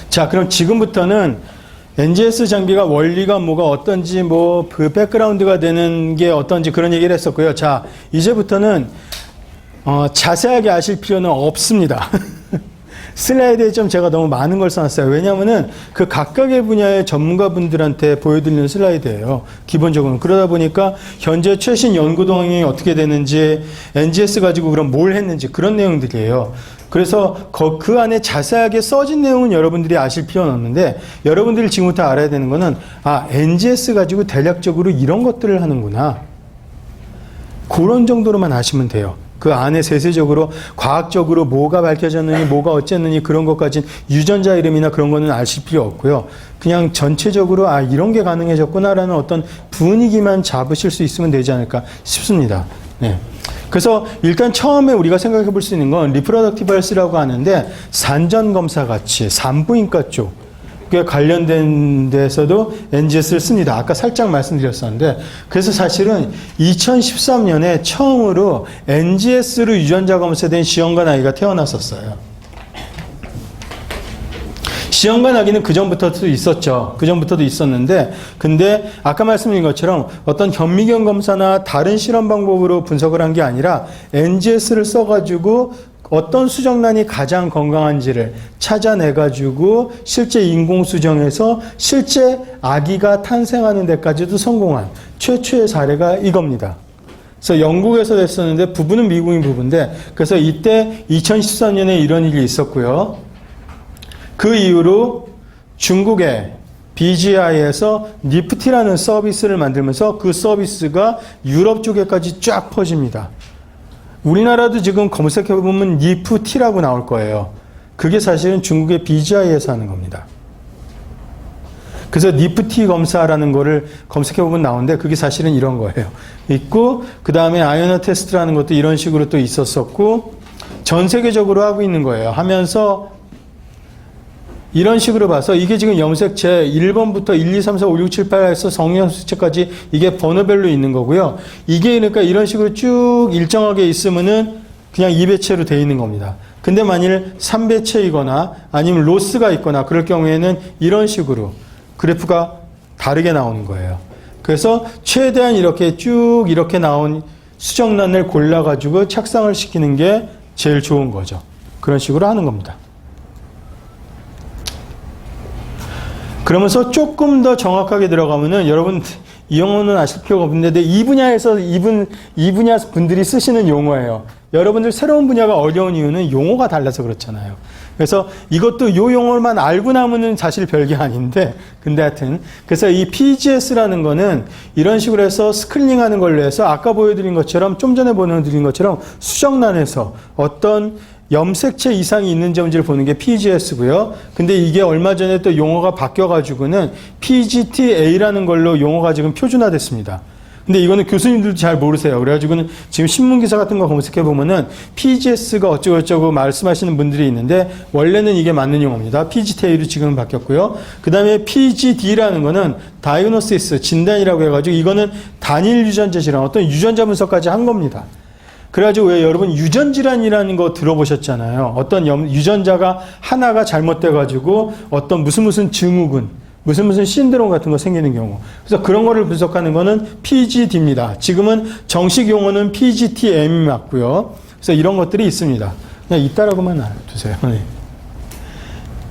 자, 그럼 지금부터는 NGS 장비가 원리가 뭐가 어떤지 뭐 그 백그라운드가 되는 게 어떤지 그런 얘기를 했었고요. 자, 이제부터는 자세하게 아실 필요는 없습니다. 슬라이드에 좀 제가 너무 많은 걸 써놨어요. 왜냐하면은 그 각각의 분야의 전문가분들한테 보여드리는 슬라이드예요. 기본적으로. 그러다 보니까 현재 최신 연구 동향이 어떻게 되는지, NGS 가지고 그럼 뭘 했는지 그런 내용들이에요. 그래서 그 안에 자세하게 써진 내용은 여러분들이 아실 필요는 없는데, 여러분들이 지금부터 알아야 되는 거는 NGS 가지고 대략적으로 이런 것들을 하는구나. 그런 정도로만 아시면 돼요. 그 안에 세세적으로 과학적으로 뭐가 밝혀졌느니 뭐가 어쨌느니 그런 것까지는 유전자 이름이나 그런 거는 아실 필요 없고요. 그냥 전체적으로 이런 게 가능해졌구나라는 어떤 분위기만 잡으실 수 있으면 되지 않을까 싶습니다. 네. 그래서 일단 처음에 우리가 생각해 볼 수 있는 건 리프로덕티브 헬스라고 하는데 산전검사 같이 산부인과 쪽 관련된 데서도 NGS를 씁니다. 아까 살짝 말씀드렸었는데, 그래서 사실은 2013년에 처음으로 NGS로 유전자 검사된 시험관 아기가 태어났었어요. 시험관 아기는 그전부터도 있었죠. 그전부터도 있었는데, 근데 아까 말씀드린 것처럼 어떤 현미경 검사나 다른 실험 방법으로 분석을 한 게 아니라 NGS를 써가지고 어떤 수정란이 가장 건강한지를 찾아내가지고 실제 인공수정해서 실제 아기가 탄생하는 데까지도 성공한 최초의 사례가 이겁니다. 그래서 영국에서 됐었는데 부부는 미국인 부부인데, 그래서 이때 2013년에 이런 일이 있었고요. 그 이후로 중국의 BGI에서 니프티라는 서비스를 만들면서 그 서비스가 유럽 쪽에까지 쫙 퍼집니다. 우리나라도 지금 검색해보면 니프티라고 나올 거예요. 그게 사실은 중국의 BGI에서 하는 겁니다. 그래서 니프티 검사라는 거를 검색해보면 나오는데 그게 사실은 이런 거예요. 있고, 그 다음에 아이오나 테스트라는 것도 이런 식으로 또 있었었고, 전 세계적으로 하고 있는 거예요. 하면서 이런 식으로 봐서 이게 지금 염색체 1번부터 1, 2, 3, 4, 5, 6, 7, 8에서 성염색체까지 이게 번호별로 있는 거고요. 이게 그러니까 이런 식으로 쭉 일정하게 있으면은 그냥 2배체로 되어 있는 겁니다. 근데 만일 3배체이거나 아니면 로스가 있거나 그럴 경우에는 이런 식으로 그래프가 다르게 나오는 거예요. 그래서 최대한 이렇게 쭉 이렇게 나온 수정란을 골라가지고 착상을 시키는 게 제일 좋은 거죠. 그런 식으로 하는 겁니다. 그러면서 조금 더 정확하게 들어가면은 여러분 이 용어는 아실 필요가 없는데 이 분야에서 이 분야 분들이 쓰시는 용어예요. 여러분들 새로운 분야가 어려운 이유는 용어가 달라서 그렇잖아요. 그래서 이것도 요 용어만 알고 나면은 사실 별게 아닌데, 근데 하여튼 그래서 이 PGS라는 거는 이런 식으로 해서 스크리닝하는 걸로 해서 아까 보여드린 것처럼 좀 전에 보여드린 것처럼 수정란에서 어떤 염색체 이상이 있는지 없는지를 보는 게 PGS고요. 근데 이게 얼마 전에 또 용어가 바뀌어가지고는 PGT-A라는 걸로 용어가 지금 표준화됐습니다. 근데 이거는 교수님들도 잘 모르세요. 그래가지고는 지금 신문기사 같은 거 검색해보면은 PGS가 어쩌고저쩌고 말씀하시는 분들이 있는데, 원래는 이게 맞는 용어입니다. PGT-A로 지금 바뀌었고요. 그 다음에 PGD라는 거는 다이그노시스, 진단이라고 해가지고 이거는 단일 유전자 질환, 어떤 유전자 분석까지 한 겁니다. 그래가지고 왜 여러분 유전질환이라는 거 들어보셨잖아요. 어떤 유전자가 하나가 잘못돼가지고 어떤 무슨 증후군, 무슨 신드롬 같은 거 생기는 경우. 그래서 그런 거를 분석하는 거는 PGD입니다. 지금은 정식 용어는 PGT-M이 맞고요. 그래서 이런 것들이 있습니다. 그냥 있다라고만 알아두세요. 네.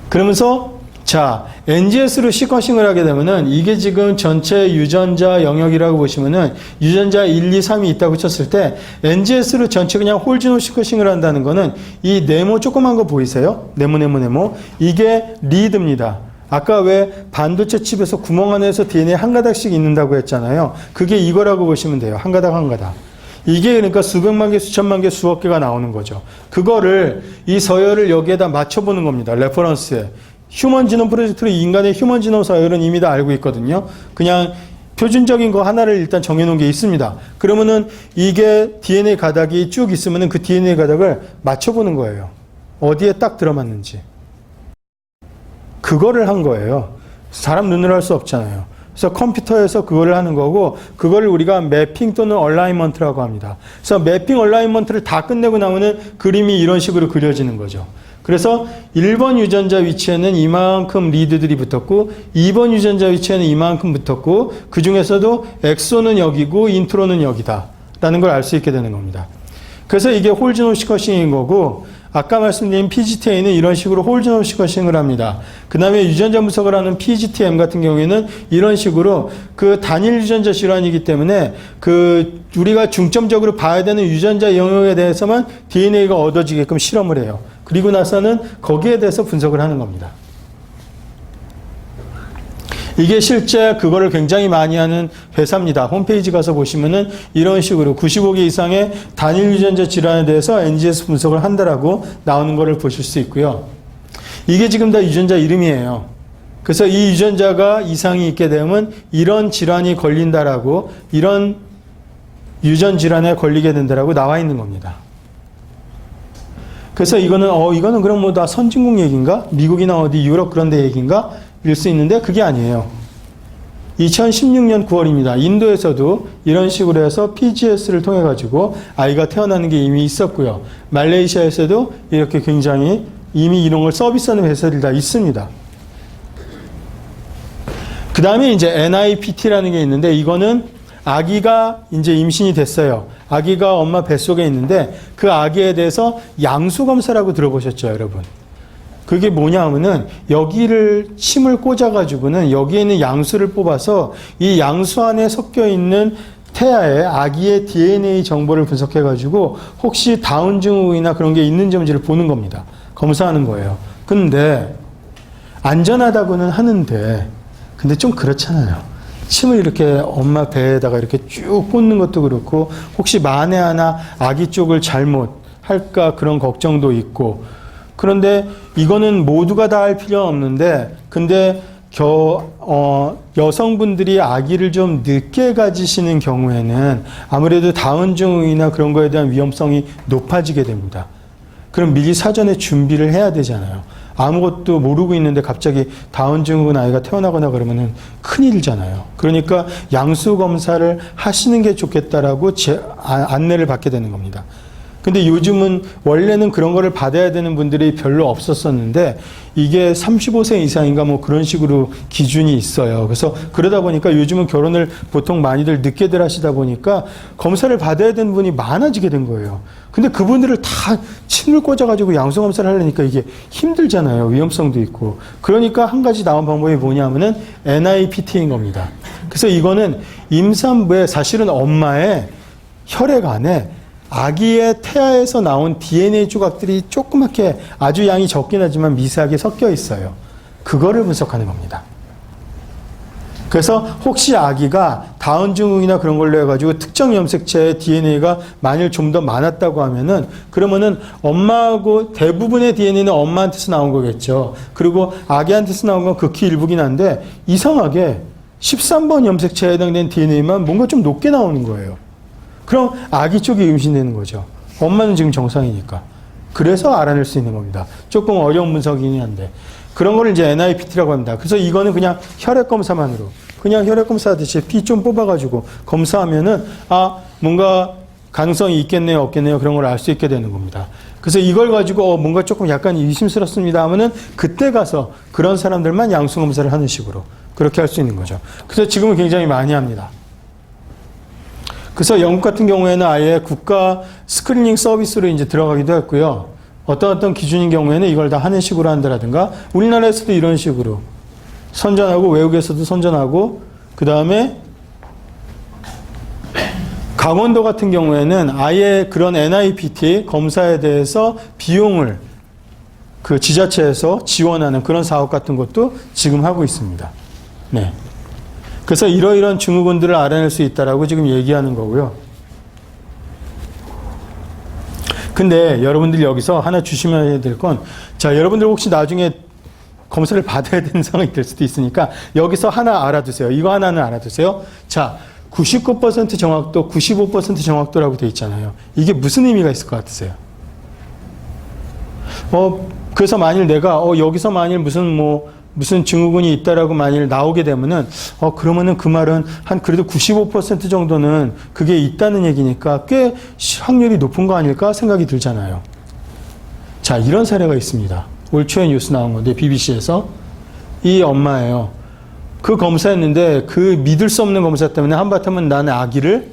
그러면서 자, NGS로 시퀀싱을 하게 되면은 이게 지금 전체 유전자 영역이라고 보시면은 유전자 1, 2, 3이 있다고 쳤을 때 NGS로 전체 그냥 홀지노 시퀀싱을 한다는 거는 이 네모 조그만 거 보이세요? 네모. 이게 리드입니다. 아까 왜 반도체 칩에서 구멍 안에서 DNA 한 가닥씩 있는다고 했잖아요. 그게 이거라고 보시면 돼요. 한 가닥 한 가닥. 이게 그러니까 수백만 개, 수천만 개, 수억 개가 나오는 거죠. 그거를 이 서열을 여기에다 맞춰보는 겁니다. 레퍼런스에. 휴먼 지놈 프로젝트로 인간의 휴먼 지놈 서열은 이미 다 알고 있거든요. 그냥 표준적인 거 하나를 일단 정해놓은 게 있습니다. 그러면은 이게 DNA 가닥이 쭉 있으면은 그 DNA 가닥을 맞춰보는 거예요. 어디에 딱 들어맞는지. 그거를 한 거예요. 사람 눈으로 할 수 없잖아요. 그래서 컴퓨터에서 그거를 하는 거고, 그거를 우리가 매핑 또는 얼라이먼트라고 합니다. 그래서 매핑 얼라이먼트를 다 끝내고 나면은 그림이 이런 식으로 그려지는 거죠. 그래서 1번 유전자 위치에는 이만큼 리드들이 붙었고 2번 유전자 위치에는 이만큼 붙었고 그 중에서도 엑소는 여기고 인트로는 여기다 라는 걸 알 수 있게 되는 겁니다. 그래서 이게 홀즈노 시커싱인 거고 아까 말씀드린 PGTA는 이런 식으로 홀즈노 시커싱을 합니다. 그 다음에 유전자 분석을 하는 PGTM 같은 경우에는 이런 식으로 그 단일 유전자 질환이기 때문에 그 우리가 중점적으로 봐야 되는 유전자 영역에 대해서만 DNA가 얻어지게끔 실험을 해요. 그리고 나서는 거기에 대해서 분석을 하는 겁니다. 이게 실제 그거를 굉장히 많이 하는 회사입니다. 홈페이지 가서 보시면은 이런 식으로 95개 이상의 단일 유전자 질환에 대해서 NGS 분석을 한다라고 나오는 거를 보실 수 있고요. 이게 지금 다 유전자 이름이에요. 그래서 이 유전자가 이상이 있게 되면 이런 질환이 걸린다라고 이런 유전 질환에 걸리게 된다라고 나와 있는 겁니다. 그래서 이거는 그럼 뭐 다 선진국 얘기인가? 미국이나 어디 유럽 그런 데 얘기인가? 일 수 있는데 그게 아니에요. 2016년 9월입니다. 인도에서도 이런 식으로 해서 PGS를 통해 가지고 아이가 태어나는 게 이미 있었고요. 말레이시아에서도 이렇게 굉장히 이미 이런 걸 서비스하는 회사들이 다 있습니다. 그 다음에 이제 NIPT라는 게 있는데 이거는 아기가 이제 임신이 됐어요. 아기가 엄마 뱃속에 있는데 그 아기에 대해서 양수검사라고 들어보셨죠, 여러분? 그게 뭐냐 하면은 여기를 침을 꽂아가지고는 여기에 있는 양수를 뽑아서 이 양수 안에 섞여 있는 태아의 아기의 DNA 정보를 분석해가지고 혹시 다운 증후군이나 그런 게 있는지 없는지를 보는 겁니다. 검사하는 거예요. 근데 안전하다고는 하는데 근데 좀 그렇잖아요. 침을 이렇게 엄마 배에다가 이렇게 쭉 꽂는 것도 그렇고 혹시 만에 하나 아기 쪽을 잘못 할까 그런 걱정도 있고 그런데 이거는 모두가 다 할 필요는 없는데 근데 여성분들이 아기를 좀 늦게 가지시는 경우에는 아무래도 다운 증후군이나 그런 거에 대한 위험성이 높아지게 됩니다. 그럼 미리 사전에 준비를 해야 되잖아요. 아무것도 모르고 있는데 갑자기 다운 증후군 아이가 태어나거나 그러면은 큰일이잖아요. 그러니까 양수 검사를 하시는 게 좋겠다라고 안내를 받게 되는 겁니다. 근데 요즘은 원래는 그런 거를 받아야 되는 분들이 별로 없었었는데 이게 35세 이상인가 뭐 그런 식으로 기준이 있어요. 그래서 그러다 보니까 요즘은 결혼을 보통 많이들 늦게들 하시다 보니까 검사를 받아야 되는 분이 많아지게 된 거예요. 근데 그분들을 다 침을 꽂아가지고 양수 검사를 하려니까 이게 힘들잖아요. 위험성도 있고. 그러니까 한 가지 나온 방법이 뭐냐면은 NIPT인 겁니다. 그래서 이거는 임산부에 사실은 엄마의 혈액 안에 아기의 태아에서 나온 DNA 조각들이 조그맣게 아주 양이 적긴 하지만 미세하게 섞여 있어요. 그거를 분석하는 겁니다. 그래서 혹시 아기가 다운 증후군이나 그런 걸로 해가지고 특정 염색체의 DNA가 만일 좀 더 많았다고 하면은 그러면은 엄마하고 대부분의 DNA는 엄마한테서 나온 거겠죠. 그리고 아기한테서 나온 건 극히 일부긴 한데 이상하게 13번 염색체에 해당된 DNA만 뭔가 좀 높게 나오는 거예요. 그럼 아기 쪽이 임신되는 거죠. 엄마는 지금 정상이니까. 그래서 알아낼 수 있는 겁니다. 조금 어려운 분석이긴 한데. 그런 거를 이제 NIPT라고 합니다. 그래서 이거는 그냥 혈액검사만으로. 그냥 혈액검사 하듯이 피 좀 뽑아가지고 검사하면은, 뭔가 가능성이 있겠네요, 없겠네요. 그런 걸 알 수 있게 되는 겁니다. 그래서 이걸 가지고, 뭔가 조금 약간 의심스럽습니다 하면은 그때 가서 그런 사람들만 양수검사를 하는 식으로. 그렇게 할 수 있는 거죠. 그래서 지금은 굉장히 많이 합니다. 그래서 영국 같은 경우에는 아예 국가 스크리닝 서비스로 이제 들어가기도 했고요. 어떤 기준인 경우에는 이걸 다 하는 식으로 한다라든가 우리나라에서도 이런 식으로 선전하고 외국에서도 선전하고 그 다음에 강원도 같은 경우에는 아예 그런 NIPT 검사에 대해서 비용을 그 지자체에서 지원하는 그런 사업 같은 것도 지금 하고 있습니다. 네. 그래서 이러이러한 증후군들을 알아낼 수 있다라고 지금 얘기하는 거고요. 근데 여러분들 여기서 하나 주시면 될 건, 자, 여러분들 혹시 나중에 검사를 받아야 되는 상황이 될 수도 있으니까 여기서 하나 알아두세요. 이거 하나는 알아두세요. 자, 99% 정확도, 95% 정확도라고 돼 있잖아요. 이게 무슨 의미가 있을 것 같으세요? 그래서 만일 내가, 여기서 만일 무슨 증후군이 있다라고 만일 나오게 되면은, 그러면은 그 말은 한 그래도 95% 정도는 그게 있다는 얘기니까 꽤 확률이 높은 거 아닐까 생각이 들잖아요. 자, 이런 사례가 있습니다. 올 초에 뉴스 나온 건데 BBC에서 이 엄마예요. 그 검사했는데 그 믿을 수 없는 검사 때문에 한바탕은 나는 아기를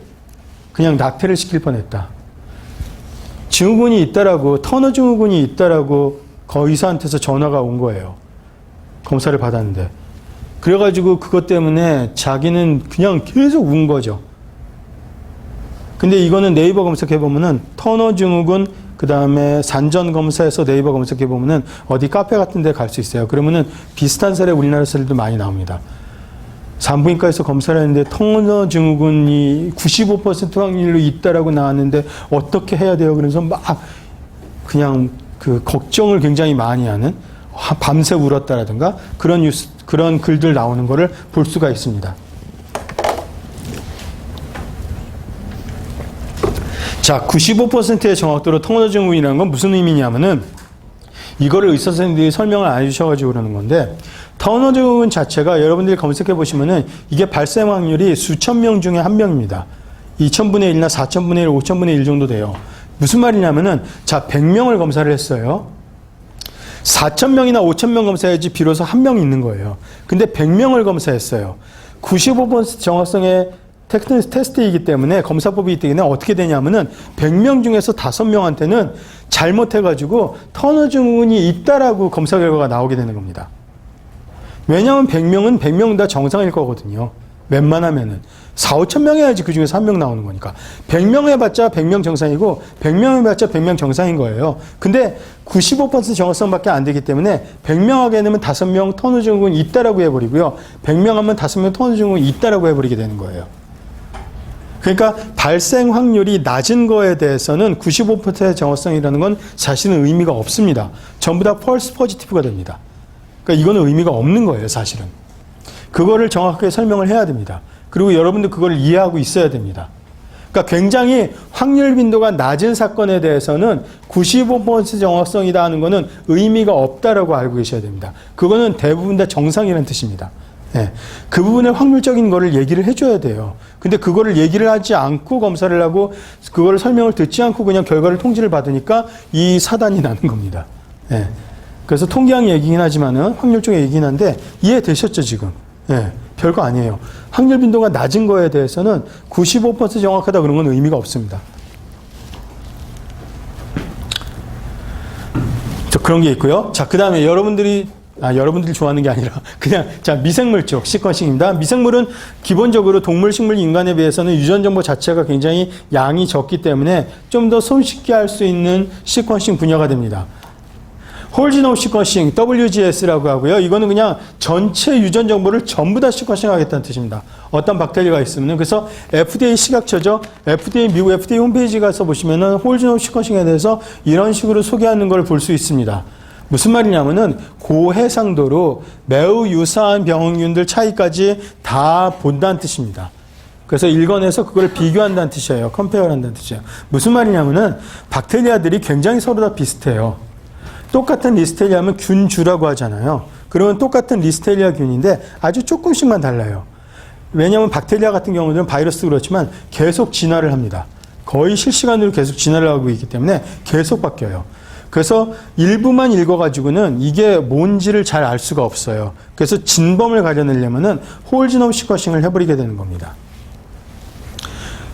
그냥 낙태를 시킬 뻔했다. 증후군이 있다라고, 터너 증후군이 있다라고 의사한테서 전화가 온 거예요. 검사를 받았는데. 그래가지고 그것 때문에 자기는 그냥 계속 운 거죠. 근데 이거는 네이버 검색해보면은 터너 증후군, 그 다음에 산전 검사에서 네이버 검색해보면은 어디 카페 같은 데 갈 수 있어요. 그러면은 비슷한 사례 우리나라 사례도 많이 나옵니다. 산부인과에서 검사를 했는데 터너 증후군이 95% 확률로 있다라고 나왔는데 어떻게 해야 돼요? 그래서 막 그냥 그 걱정을 굉장히 많이 하는, 밤새 울었다라든가 그런 뉴스, 그런 글들 나오는 거를 볼 수가 있습니다. 자, 95%의 정확도로 터너 증후군이라는 건 무슨 의미냐면은 이거를 의사 선생님들이 설명을 안 해주셔가지고 그러는 건데, 터너 증후군 자체가 여러분들이 검색해 보시면은 이게 발생 확률이 수천 명 중에 한 명입니다. 2000분의 1이나 4000분의 1, 5000분의 1 정도 돼요. 무슨 말이냐면은, 자, 100명을 검사를 했어요. 4000명이나 5000명 검사해야지 비로소 한 명이 있는 거예요. 근데 100명을 검사했어요. 95% 정확성의 테스트이기 때문에, 검사법이기 때문에 어떻게 되냐면은 100명 중에서 5명한테는 잘못해가지고 터너 증후군이 있다라고 검사 결과가 나오게 되는 겁니다. 왜냐하면 100명은 100명 다 정상일 거거든요. 웬만하면은 4, 5천 명 해야지 그 중에서 한 명 나오는 거니까. 100명 해봤자 100명 정상이고 100명 해봤자 100명 정상인 거예요. 근데 95% 정확성밖에 안 되기 때문에 100명 하게 되면 5명 터너 증후군이 있다라고 해버리고요. 100명 하면 5명 터너 증후군이 있다라고 해버리게 되는 거예요. 그러니까 발생 확률이 낮은 거에 대해서는 95%의 정확성이라는 건 사실은 의미가 없습니다. 전부 다 false positive가 됩니다. 그러니까 이거는 의미가 없는 거예요, 사실은. 그거를 정확하게 설명을 해야 됩니다. 그리고 여러분들 그걸 이해하고 있어야 됩니다. 그러니까 굉장히 확률 빈도가 낮은 사건에 대해서는 95% 정확성이다 하는 거는 의미가 없다라고 알고 계셔야 됩니다. 그거는 대부분 다 정상이라는 뜻입니다. 네. 그 부분의 확률적인 거를 얘기를 해줘야 돼요. 근데 그거를 얘기를 하지 않고 검사를 하고 그거를 설명을 듣지 않고 그냥 결과를 통지를 받으니까 이 사단이 나는 겁니다. 네. 그래서 통계학 얘기긴 하지만은 확률적 얘기긴 한데 이해되셨죠, 지금? 예, 별거 아니에요. 확률 빈도가 낮은 거에 대해서는 95% 정확하다 그런 건 의미가 없습니다. 그런 게 있고요. 자, 그 다음에 여러분들이 좋아하는 게 아니라 그냥 자, 미생물 쪽 시퀀싱입니다. 미생물은 기본적으로 동물, 식물, 인간에 비해서는 유전 정보 자체가 굉장히 양이 적기 때문에 좀 더 손쉽게 할 수 있는 시퀀싱 분야가 됩니다. 홀지노 시퀀싱, WGS라고 하고요. 이거는 그냥 전체 유전 정보를 전부 다 시퀀싱 하겠다는 뜻입니다. 어떤 박테리아가 있으면. 그래서 FDA 식약처죠. 미국 FDA 홈페이지 가서 보시면은 홀지노 시퀀싱에 대해서 이런 식으로 소개하는 걸 볼 수 있습니다. 무슨 말이냐면은 고해상도로 매우 유사한 병원균들 차이까지 다 본다는 뜻입니다. 그래서 읽어내서 그걸 비교한다는 뜻이에요. 컴페어를 한다는 뜻이에요. 무슨 말이냐면은 박테리아들이 굉장히 서로 다 비슷해요. 똑같은 리스테리아면 균주라고 하잖아요. 그러면 똑같은 리스테리아 균인데 아주 조금씩만 달라요. 왜냐하면 박테리아 같은 경우는 바이러스도 그렇지만 계속 진화를 합니다. 거의 실시간으로 계속 진화를 하고 있기 때문에 계속 바뀌어요. 그래서 일부만 읽어가지고는 이게 뭔지를 잘 알 수가 없어요. 그래서 진범을 가려내려면은 홀지놈 시퀀싱을 해버리게 되는 겁니다.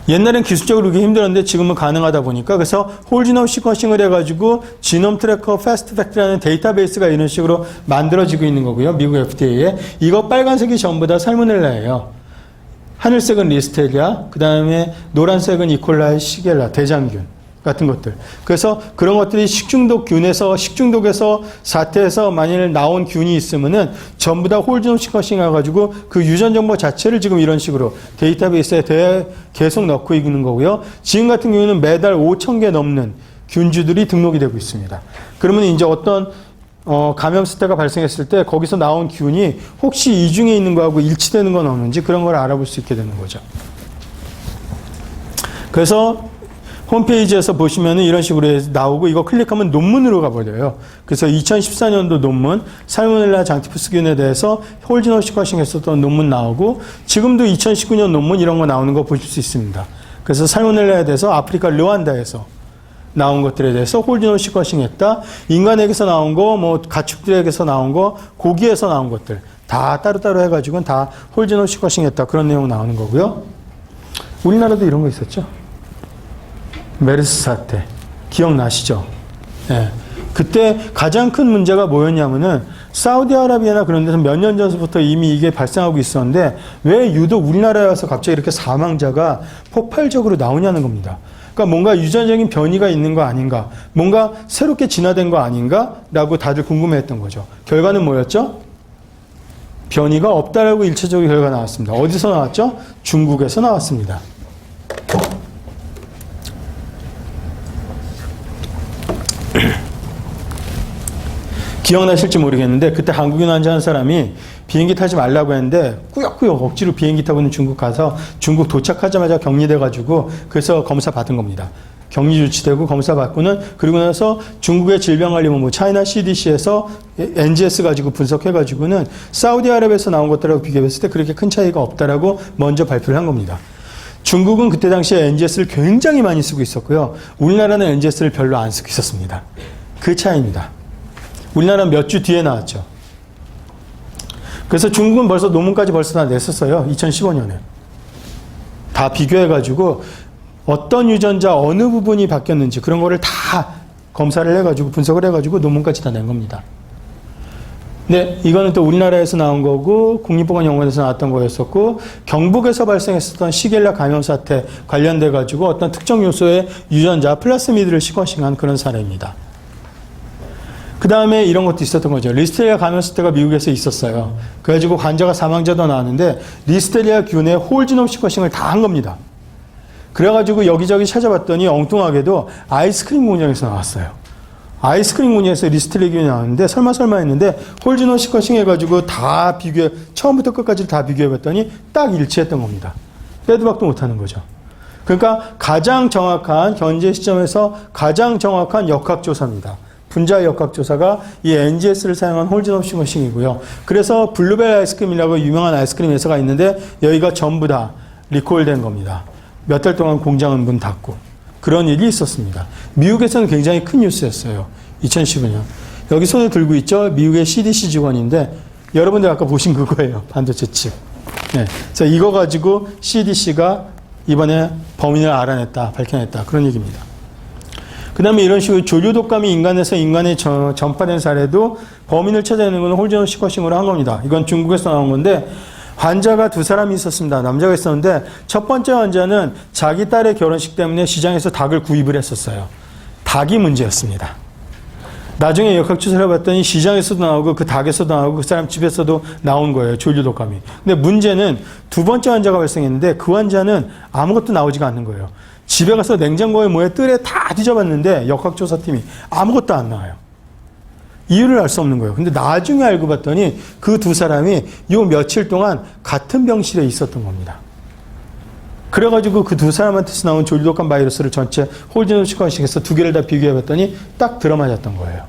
옛날엔 기술적으로 그렇게 힘들었는데 지금은 가능하다 보니까 그래서 홀지놈 시퀀싱을 해가지고 지놈 트래커 패스트팩트라는 데이터베이스가 이런 식으로 만들어지고 있는 거고요. 미국 FDA에. 이거 빨간색이 전부 다 살모넬라예요. 하늘색은 리스테리아, 그 다음에 노란색은 이콜라이, 시겔라, 대장균 같은 것들. 그래서 그런 것들이 식중독에서 사태에서 만일 나온 균이 있으면은 전부 다 홀지놈 시퀀싱 해가지고 그 유전 정보 자체를 지금 이런 식으로 데이터베이스에 계속 넣고 있는 거고요. 지금 같은 경우는 매달 5,000개 넘는 균주들이 등록이 되고 있습니다. 그러면 이제 어떤 감염 사태가 발생했을 때 거기서 나온 균이 혹시 이 중에 있는 거하고 일치되는 건 없는지 그런 걸 알아볼 수 있게 되는 거죠. 그래서 홈페이지에서 보시면은 이런 식으로 나오고 이거 클릭하면 논문으로 가버려요. 그래서 2014년도 논문, 살모넬라 장티푸스균에 대해서 홀지노 시퀀싱 했었던 논문 나오고 지금도 2019년 논문 이런 거 나오는 거 보실 수 있습니다. 그래서 살모넬라에 대해서 아프리카 르완다에서 나온 것들에 대해서 홀지노 시퀀싱했다. 인간에게서 나온 거, 뭐 가축들에게서 나온 거, 고기에서 나온 것들 다 따로따로 해가지고는 다 홀지노 시퀀싱했다. 그런 내용 나오는 거고요. 우리나라도 이런 거 있었죠. 메르스 사태 기억나시죠? 네. 그때 가장 큰 문제가 뭐였냐면은 사우디아라비아나 그런 데서 몇 년 전부터 이미 이게 발생하고 있었는데 왜 유독 우리나라에 와서 갑자기 이렇게 사망자가 폭발적으로 나오냐는 겁니다. 그러니까 뭔가 유전적인 변이가 있는 거 아닌가, 뭔가 새롭게 진화된 거 아닌가라고 다들 궁금해했던 거죠. 결과는 뭐였죠? 변이가 없다라고 일체적인 결과가 나왔습니다. 어디서 나왔죠? 중국에서 나왔습니다. 기억나실지 모르겠는데 그때 한국인 환자 한 사람이 비행기 타지 말라고 했는데 꾸역꾸역 억지로 비행기 타고는 중국 가서 중국 도착하자마자 격리돼가지고 그래서 검사 받은 겁니다. 격리 조치되고 검사 받고는 그리고 나서 중국의 질병관리본부 차이나 CDC에서 NGS 가지고 분석해가지고는 사우디아라비아에서 나온 것들하고 비교했을 때 그렇게 큰 차이가 없다라고 먼저 발표를 한 겁니다. 중국은 그때 당시에 NGS를 굉장히 많이 쓰고 있었고요. 우리나라는 NGS를 별로 안 쓰고 있었습니다. 그 차이입니다. 우리나라는 몇 주 뒤에 나왔죠. 그래서 중국은 벌써 논문까지 벌써 다 냈었어요. 2015년에. 다 비교해가지고 어떤 유전자 어느 부분이 바뀌었는지 그런 거를 다 검사를 해가지고 분석을 해가지고 논문까지 다 낸 겁니다. 네, 이거는 또 우리나라에서 나온 거고 국립보건연구원에서 나왔던 거였었고 경북에서 발생했었던 시겔라 감염 사태 관련돼 가지고 어떤 특정 요소의 유전자 플라스미드를 시퀀싱한 그런 사례입니다. 그 다음에 이런 것도 있었던 거죠. 리스테리아 감염 사태가 미국에서 있었어요. 그래가지고 환자가 사망자도 나왔는데 리스테리아 균의 홀지놈 시퀀싱을 다 한 겁니다. 그래가지고 여기저기 찾아봤더니 엉뚱하게도 아이스크림 공장에서 나왔어요. 아이스크림 공장에서 리스테리아 균이 나왔는데 설마 했는데 홀지놈 시퀀싱 해가지고 다 처음부터 끝까지 다 비교해봤더니 딱 일치했던 겁니다. 빼도 박도 못하는 거죠. 그러니까 가장 정확한 현재 시점에서 가장 정확한 역학조사입니다. 분자 역학조사가 이 NGS를 사용한 홀지놈 시퀀싱이고요. 그래서 블루벨 아이스크림이라고 유명한 아이스크림 회사가 있는데 여기가 전부 다 리콜된 겁니다. 몇 달 동안 공장은 문 닫고 그런 일이 있었습니다. 미국에서는 굉장히 큰 뉴스였어요. 2015년. 여기 손에 들고 있죠? 미국의 CDC 직원인데 여러분들 아까 보신 그거예요. 반도체 칩. 네. 그래서 이거 가지고 CDC가 이번에 범인을 알아냈다, 밝혀냈다. 그런 얘기입니다. 그 다음에 이런 식으로 조류독감이 인간에서 인간에 전파된 사례도 범인을 찾아내는 건 홀지놈 시퀀싱으로 한 겁니다. 이건 중국에서 나온 건데 환자가 두 사람이 있었습니다. 남자가 있었는데 첫 번째 환자는 자기 딸의 결혼식 때문에 시장에서 닭을 구입을 했었어요. 닭이 문제였습니다. 나중에 역학조사를 해봤더니 시장에서도 나오고 그 닭에서도 나오고 그 사람 집에서도 나온 거예요. 조류독감이. 근데 문제는 두 번째 환자가 발생했는데 그 환자는 아무것도 나오지가 않는 거예요. 집에 가서 냉장고에 뭐에 뜰에 다 뒤져봤는데 역학조사팀이 아무것도 안 나와요. 이유를 알 수 없는 거예요. 근데 나중에 알고 봤더니 그 두 사람이 요 며칠 동안 같은 병실에 있었던 겁니다. 그래가지고 그 두 사람한테서 나온 조류독감 바이러스를 전체 홀지놈 시퀀싱해서 두 개를 다 비교해봤더니 딱 들어맞았던 거예요.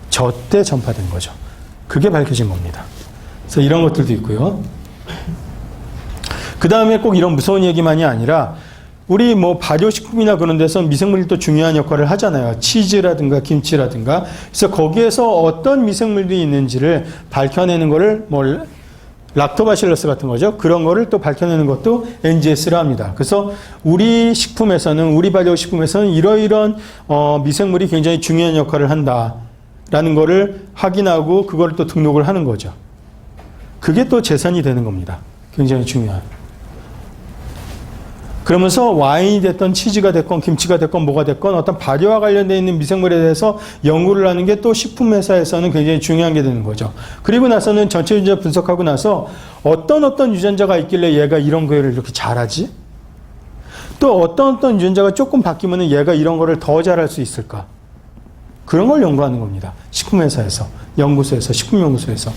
저때 전파된 거죠. 그게 밝혀진 겁니다. 그래서 이런 것들도 있고요. 그 다음에 꼭 이런 무서운 얘기만이 아니라 우리 뭐 발효식품이나 그런 데서 미생물이 또 중요한 역할을 하잖아요. 치즈라든가 김치라든가. 그래서 거기에서 어떤 미생물들이 있는지를 밝혀내는 거를 뭐 락토바실러스 같은 거죠. 그런 거를 또 밝혀내는 것도 NGS를 합니다. 그래서 우리 식품에서는, 우리 발효식품에서는 이러이러한 미생물이 굉장히 중요한 역할을 한다라는 거를 확인하고 그걸 또 등록을 하는 거죠. 그게 또 재산이 되는 겁니다. 굉장히 중요한. 그러면서 와인이 됐건 치즈가 됐건 김치가 됐건 뭐가 됐건 어떤 발효와 관련되어 있는 미생물에 대해서 연구를 하는 게 또 식품회사에서는 굉장히 중요한 게 되는 거죠. 그리고 나서는 전체 유전자 분석하고 나서 어떤 유전자가 있길래 얘가 이런 거를 이렇게 잘하지? 또 어떤 유전자가 조금 바뀌면 얘가 이런 거를 더 잘할 수 있을까? 그런 걸 연구하는 겁니다. 식품회사에서, 연구소에서, 식품연구소에서.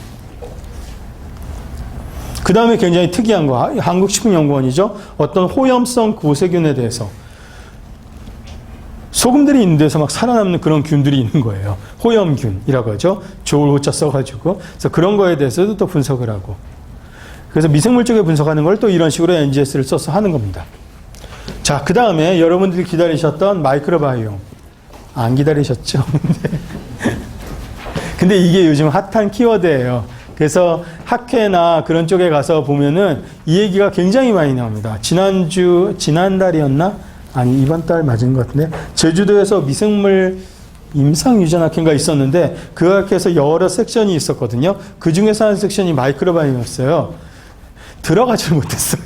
그 다음에 굉장히 특이한 거, 한국식품연구원이죠. 어떤 호염성 고세균에 대해서 소금들이 있는 데서 막 살아남는 그런 균들이 있는 거예요. 호염균이라고 하죠. 좋을 호자 써가지고. 그래서 그런 거에 대해서도 또 분석을 하고. 그래서 미생물 쪽에 분석하는 걸 또 이런 식으로 NGS를 써서 하는 겁니다. 자, 그 다음에 여러분들이 기다리셨던 마이크로바이옴. 안 기다리셨죠? 근데 이게 요즘 핫한 키워드예요. 그래서 학회나 그런 쪽에 가서 보면은 이 얘기가 굉장히 많이 나옵니다. 지난달이었나? 아니, 이번 달 맞은 것 같은데. 제주도에서 미생물 임상유전학회가 있었는데 그 학회에서 여러 섹션이 있었거든요. 그 중에서 한 섹션이 마이크로바이옴이었어요. 들어가질 못했어요.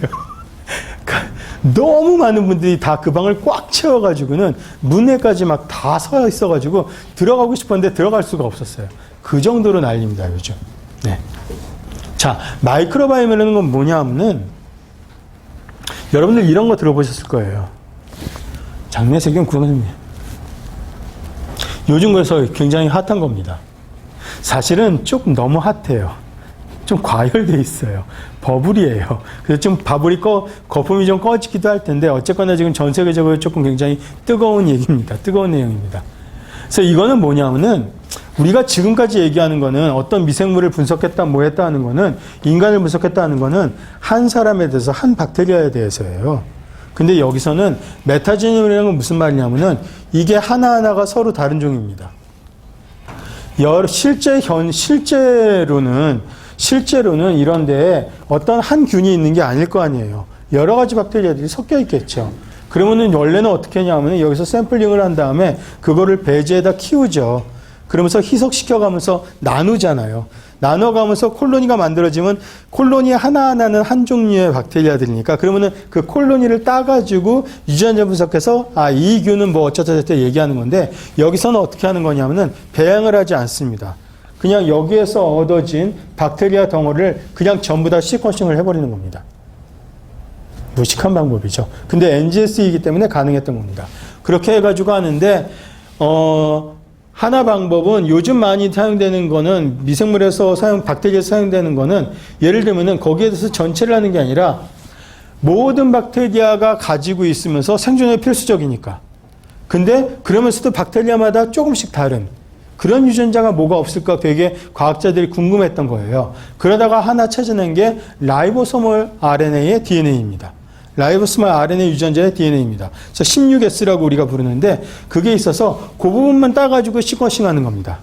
너무 많은 분들이 다 그 방을 꽉 채워가지고는 문에까지 막 다 서 있어가지고 들어가고 싶었는데 들어갈 수가 없었어요. 그 정도로 난립니다, 요즘. 네. 자, 마이크로바이옴이라는 건 뭐냐 하면은 여러분들 이런 거 들어보셨을 거예요. 장내세균 구강염. 요즘 그래서 굉장히 핫한 겁니다. 사실은 조금 너무 핫해요. 좀 과열돼 있어요. 버블이에요. 그래서 좀 버블이 거품이 좀 꺼지기도 할 텐데 어쨌거나 지금 전 세계적으로 조금 굉장히 뜨거운 얘기입니다. 뜨거운 내용입니다. 그래서 이거는 뭐냐면은 우리가 지금까지 얘기하는 거는 어떤 미생물을 분석했다 뭐 했다 하는 거는 인간을 분석했다 하는 거는 한 사람에 대해서 한 박테리아에 대해서예요. 근데 여기서는 메타제놈이라는 건 무슨 말이냐면은 이게 하나하나가 서로 다른 종입니다. 실제로는 이런데 어떤 한 균이 있는 게 아닐 거 아니에요. 여러 가지 박테리아들이 섞여 있겠죠. 그러면은 원래는 어떻게 하냐면은 여기서 샘플링을 한 다음에 그거를 배지에다 키우죠. 그러면서 희석시켜가면서 나누잖아요. 나눠가면서 콜로니가 만들어지면 콜로니 하나하나는 한 종류의 박테리아들이니까 그러면은 그 콜로니를 따가지고 유전자 분석해서 이 균은 뭐 어쩌저쩌 얘기하는 건데 여기서는 어떻게 하는 거냐면은 배양을 하지 않습니다. 그냥 여기에서 얻어진 박테리아 덩어리를 그냥 전부 다 시퀀싱을 해버리는 겁니다. 무식한 방법이죠. 근데 NGS이기 때문에 가능했던 겁니다. 그렇게 해가지고 하는데 하나 방법은 요즘 많이 사용되는 거는 미생물에서 박테리아에서 사용되는 거는 예를 들면은 거기에 대해서 전체를 하는 게 아니라 모든 박테리아가 가지고 있으면서 생존에 필수적이니까. 근데 그러면서도 박테리아마다 조금씩 다른 그런 유전자가 뭐가 없을까 되게 과학자들이 궁금했던 거예요. 그러다가 하나 찾아낸 게 라이보소멀 RNA의 DNA입니다. 라이보소멀 RNA 유전자의 DNA입니다. 그래서 16S라고 우리가 부르는데 그게 있어서 그 부분만 따가지고 시퀀싱하는 겁니다.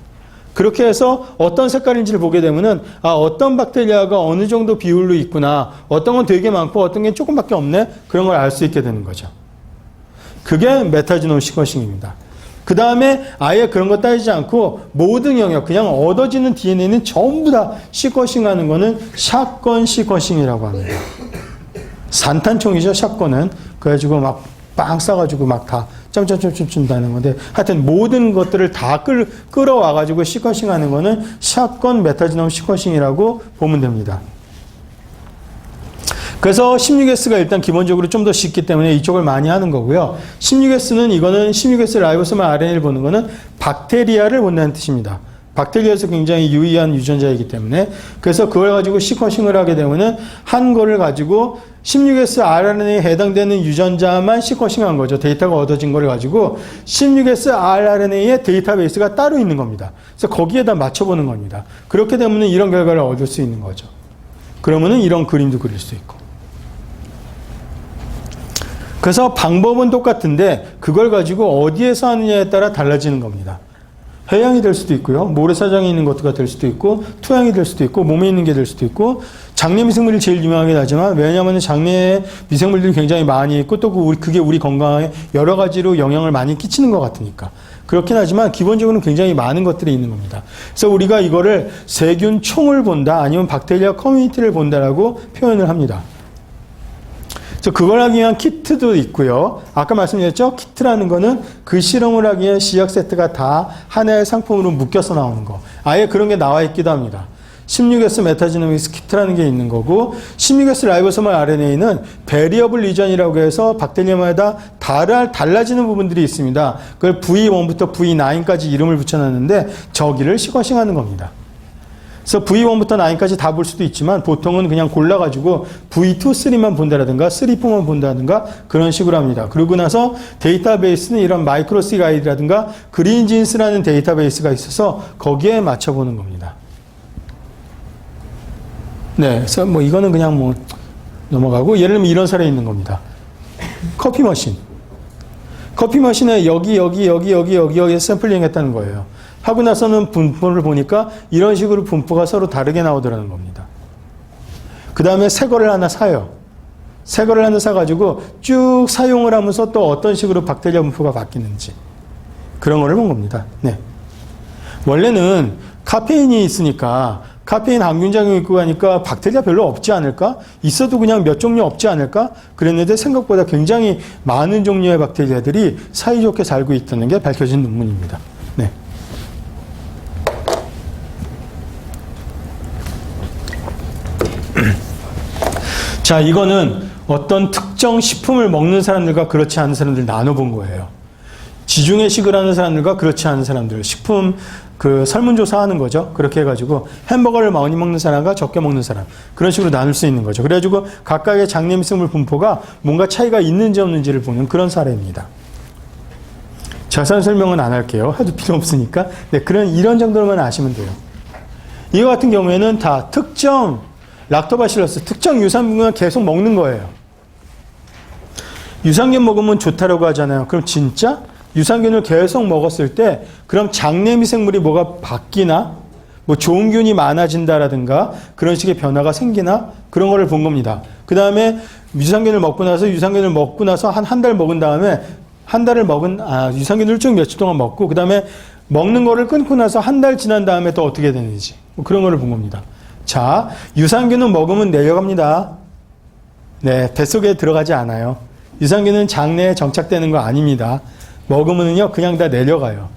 그렇게 해서 어떤 색깔인지를 보게 되면은 어떤 박테리아가 어느 정도 비율로 있구나. 어떤 건 되게 많고 어떤 게 조금밖에 없네. 그런 걸 알 수 있게 되는 거죠. 그게 메타지놈 시퀀싱입니다. 그 다음에 아예 그런 거 따지지 않고 모든 영역 그냥 얻어지는 DNA는 전부 다 시퀀싱하는 거는 샷건 시퀀싱이라고 합니다. 산탄총이죠, 샷건은. 그래가지고 막 빵 싸가지고 막 다 점점점점 준다는 건데 하여튼 모든 것들을 다 끌어와가지고 시퀀싱하는 거는 샷건 메타지놈 시퀀싱이라고 보면 됩니다. 그래서 16S가 일단 기본적으로 좀 더 쉽기 때문에 이쪽을 많이 하는 거고요. 16S는 이거는 16S 라이보소멀 RNA를 보는 거는 박테리아를 본다는 뜻입니다. 박테리아에서 굉장히 유의한 유전자이기 때문에 그래서 그걸 가지고 시퀀싱을 하게 되면은 한 거를 가지고 16S RNA에 해당되는 유전자만 시퀀싱한 거죠. 데이터가 얻어진 거를 가지고 16S rRNA의 데이터베이스가 따로 있는 겁니다. 그래서 거기에다 맞춰보는 겁니다. 그렇게 되면 이런 결과를 얻을 수 있는 거죠. 그러면은 이런 그림도 그릴 수 있고. 그래서 방법은 똑같은데 그걸 가지고 어디에서 하느냐에 따라 달라지는 겁니다. 해양이 될 수도 있고요. 모래사장에 있는 것가 될 수도 있고 토양이 될 수도 있고 몸에 있는 게 될 수도 있고 장내 미생물이 제일 유명하긴 하지만 왜냐하면 장내에 미생물들이 굉장히 많이 있고 또 그게 우리 건강에 여러 가지로 영향을 많이 끼치는 것 같으니까 그렇긴 하지만 기본적으로는 굉장히 많은 것들이 있는 겁니다. 그래서 우리가 이거를 세균 총을 본다 아니면 박테리아 커뮤니티를 본다라고 표현을 합니다. 그래서 그걸 하기 위한 키트도 있고요. 아까 말씀드렸죠? 키트라는 거는 그 실험을 하기 위한 시약 세트가 다 하나의 상품으로 묶여서 나오는 거. 아예 그런 게 나와 있기도 합니다. 16S 메타지노믹스 키트라는 게 있는 거고 16S 라이보소멀 RNA는 베리어블 리전이라고 해서 박테리아마다 달라지는 부분들이 있습니다. 그걸 V1부터 V9까지 이름을 붙여놨는데 저기를 시퀀싱하는 겁니다. 그래서 V1부터 9까지 다 볼 수도 있지만 보통은 그냥 골라가지고 V2, 3만 본다라든가 3, 4만 본다든가 그런 식으로 합니다. 그러고 나서 데이터베이스는 이런 마이크로시 가이드라든가 그린진스라는 데이터베이스가 있어서 거기에 맞춰보는 겁니다. 네, 그래서 뭐 이거는 그냥 뭐 넘어가고 예를 들면 이런 사례 있는 겁니다. 커피 머신 커피 머신에 여기 샘플링 했다는 거예요. 하고 나서는 분포를 보니까 이런 식으로 분포가 서로 다르게 나오더라는 겁니다. 그 다음에 새 거를 하나 사요. 새 거를 하나 사가지고 쭉 사용을 하면서 또 어떤 식으로 박테리아 분포가 바뀌는지 그런 거를 본 겁니다. 네. 원래는 카페인이 있으니까 카페인 항균작용이 있고 하니까 박테리아 별로 없지 않을까? 있어도 그냥 몇 종류 없지 않을까? 그랬는데 생각보다 굉장히 많은 종류의 박테리아들이 사이좋게 살고 있다는 게 밝혀진 논문입니다. 네. 자, 이거는 어떤 특정 식품을 먹는 사람들과 그렇지 않은 사람들 나눠본 거예요. 지중해식을 하는 사람들과 그렇지 않은 사람들, 식품 설문조사 하는 거죠. 그렇게 해가지고 햄버거를 많이 먹는 사람과 적게 먹는 사람, 그런 식으로 나눌 수 있는 거죠. 그래가지고 각각의 장내 미생물 분포가 뭔가 차이가 있는지 없는지를 보는 그런 사례입니다. 자세한 설명은 안 할게요. 해도 필요 없으니까. 네, 이런 정도로만 아시면 돼요. 이거 같은 경우에는 다 특정 락토바실러스, 특정 유산균을 계속 먹는 거예요. 유산균 먹으면 좋다라고 하잖아요. 그럼 진짜 유산균을 계속 먹었을 때 그럼 장내 미생물이 뭐가 바뀌나? 뭐 좋은 균이 많아진다라든가 그런 식의 변화가 생기나? 그런 거를 본 겁니다. 그 다음에 유산균을 먹고 나서 한 달 먹은 다음에 유산균을 쭉 며칠 동안 먹고 그 다음에 먹는 거를 끊고 나서 한 달 지난 다음에 또 어떻게 되는지 뭐 그런 거를 본 겁니다. 자, 유산균은 먹으면 내려갑니다. 네, 뱃속에 들어가지 않아요. 유산균은 장내에 정착되는 거 아닙니다. 먹으면요, 그냥 다 내려가요.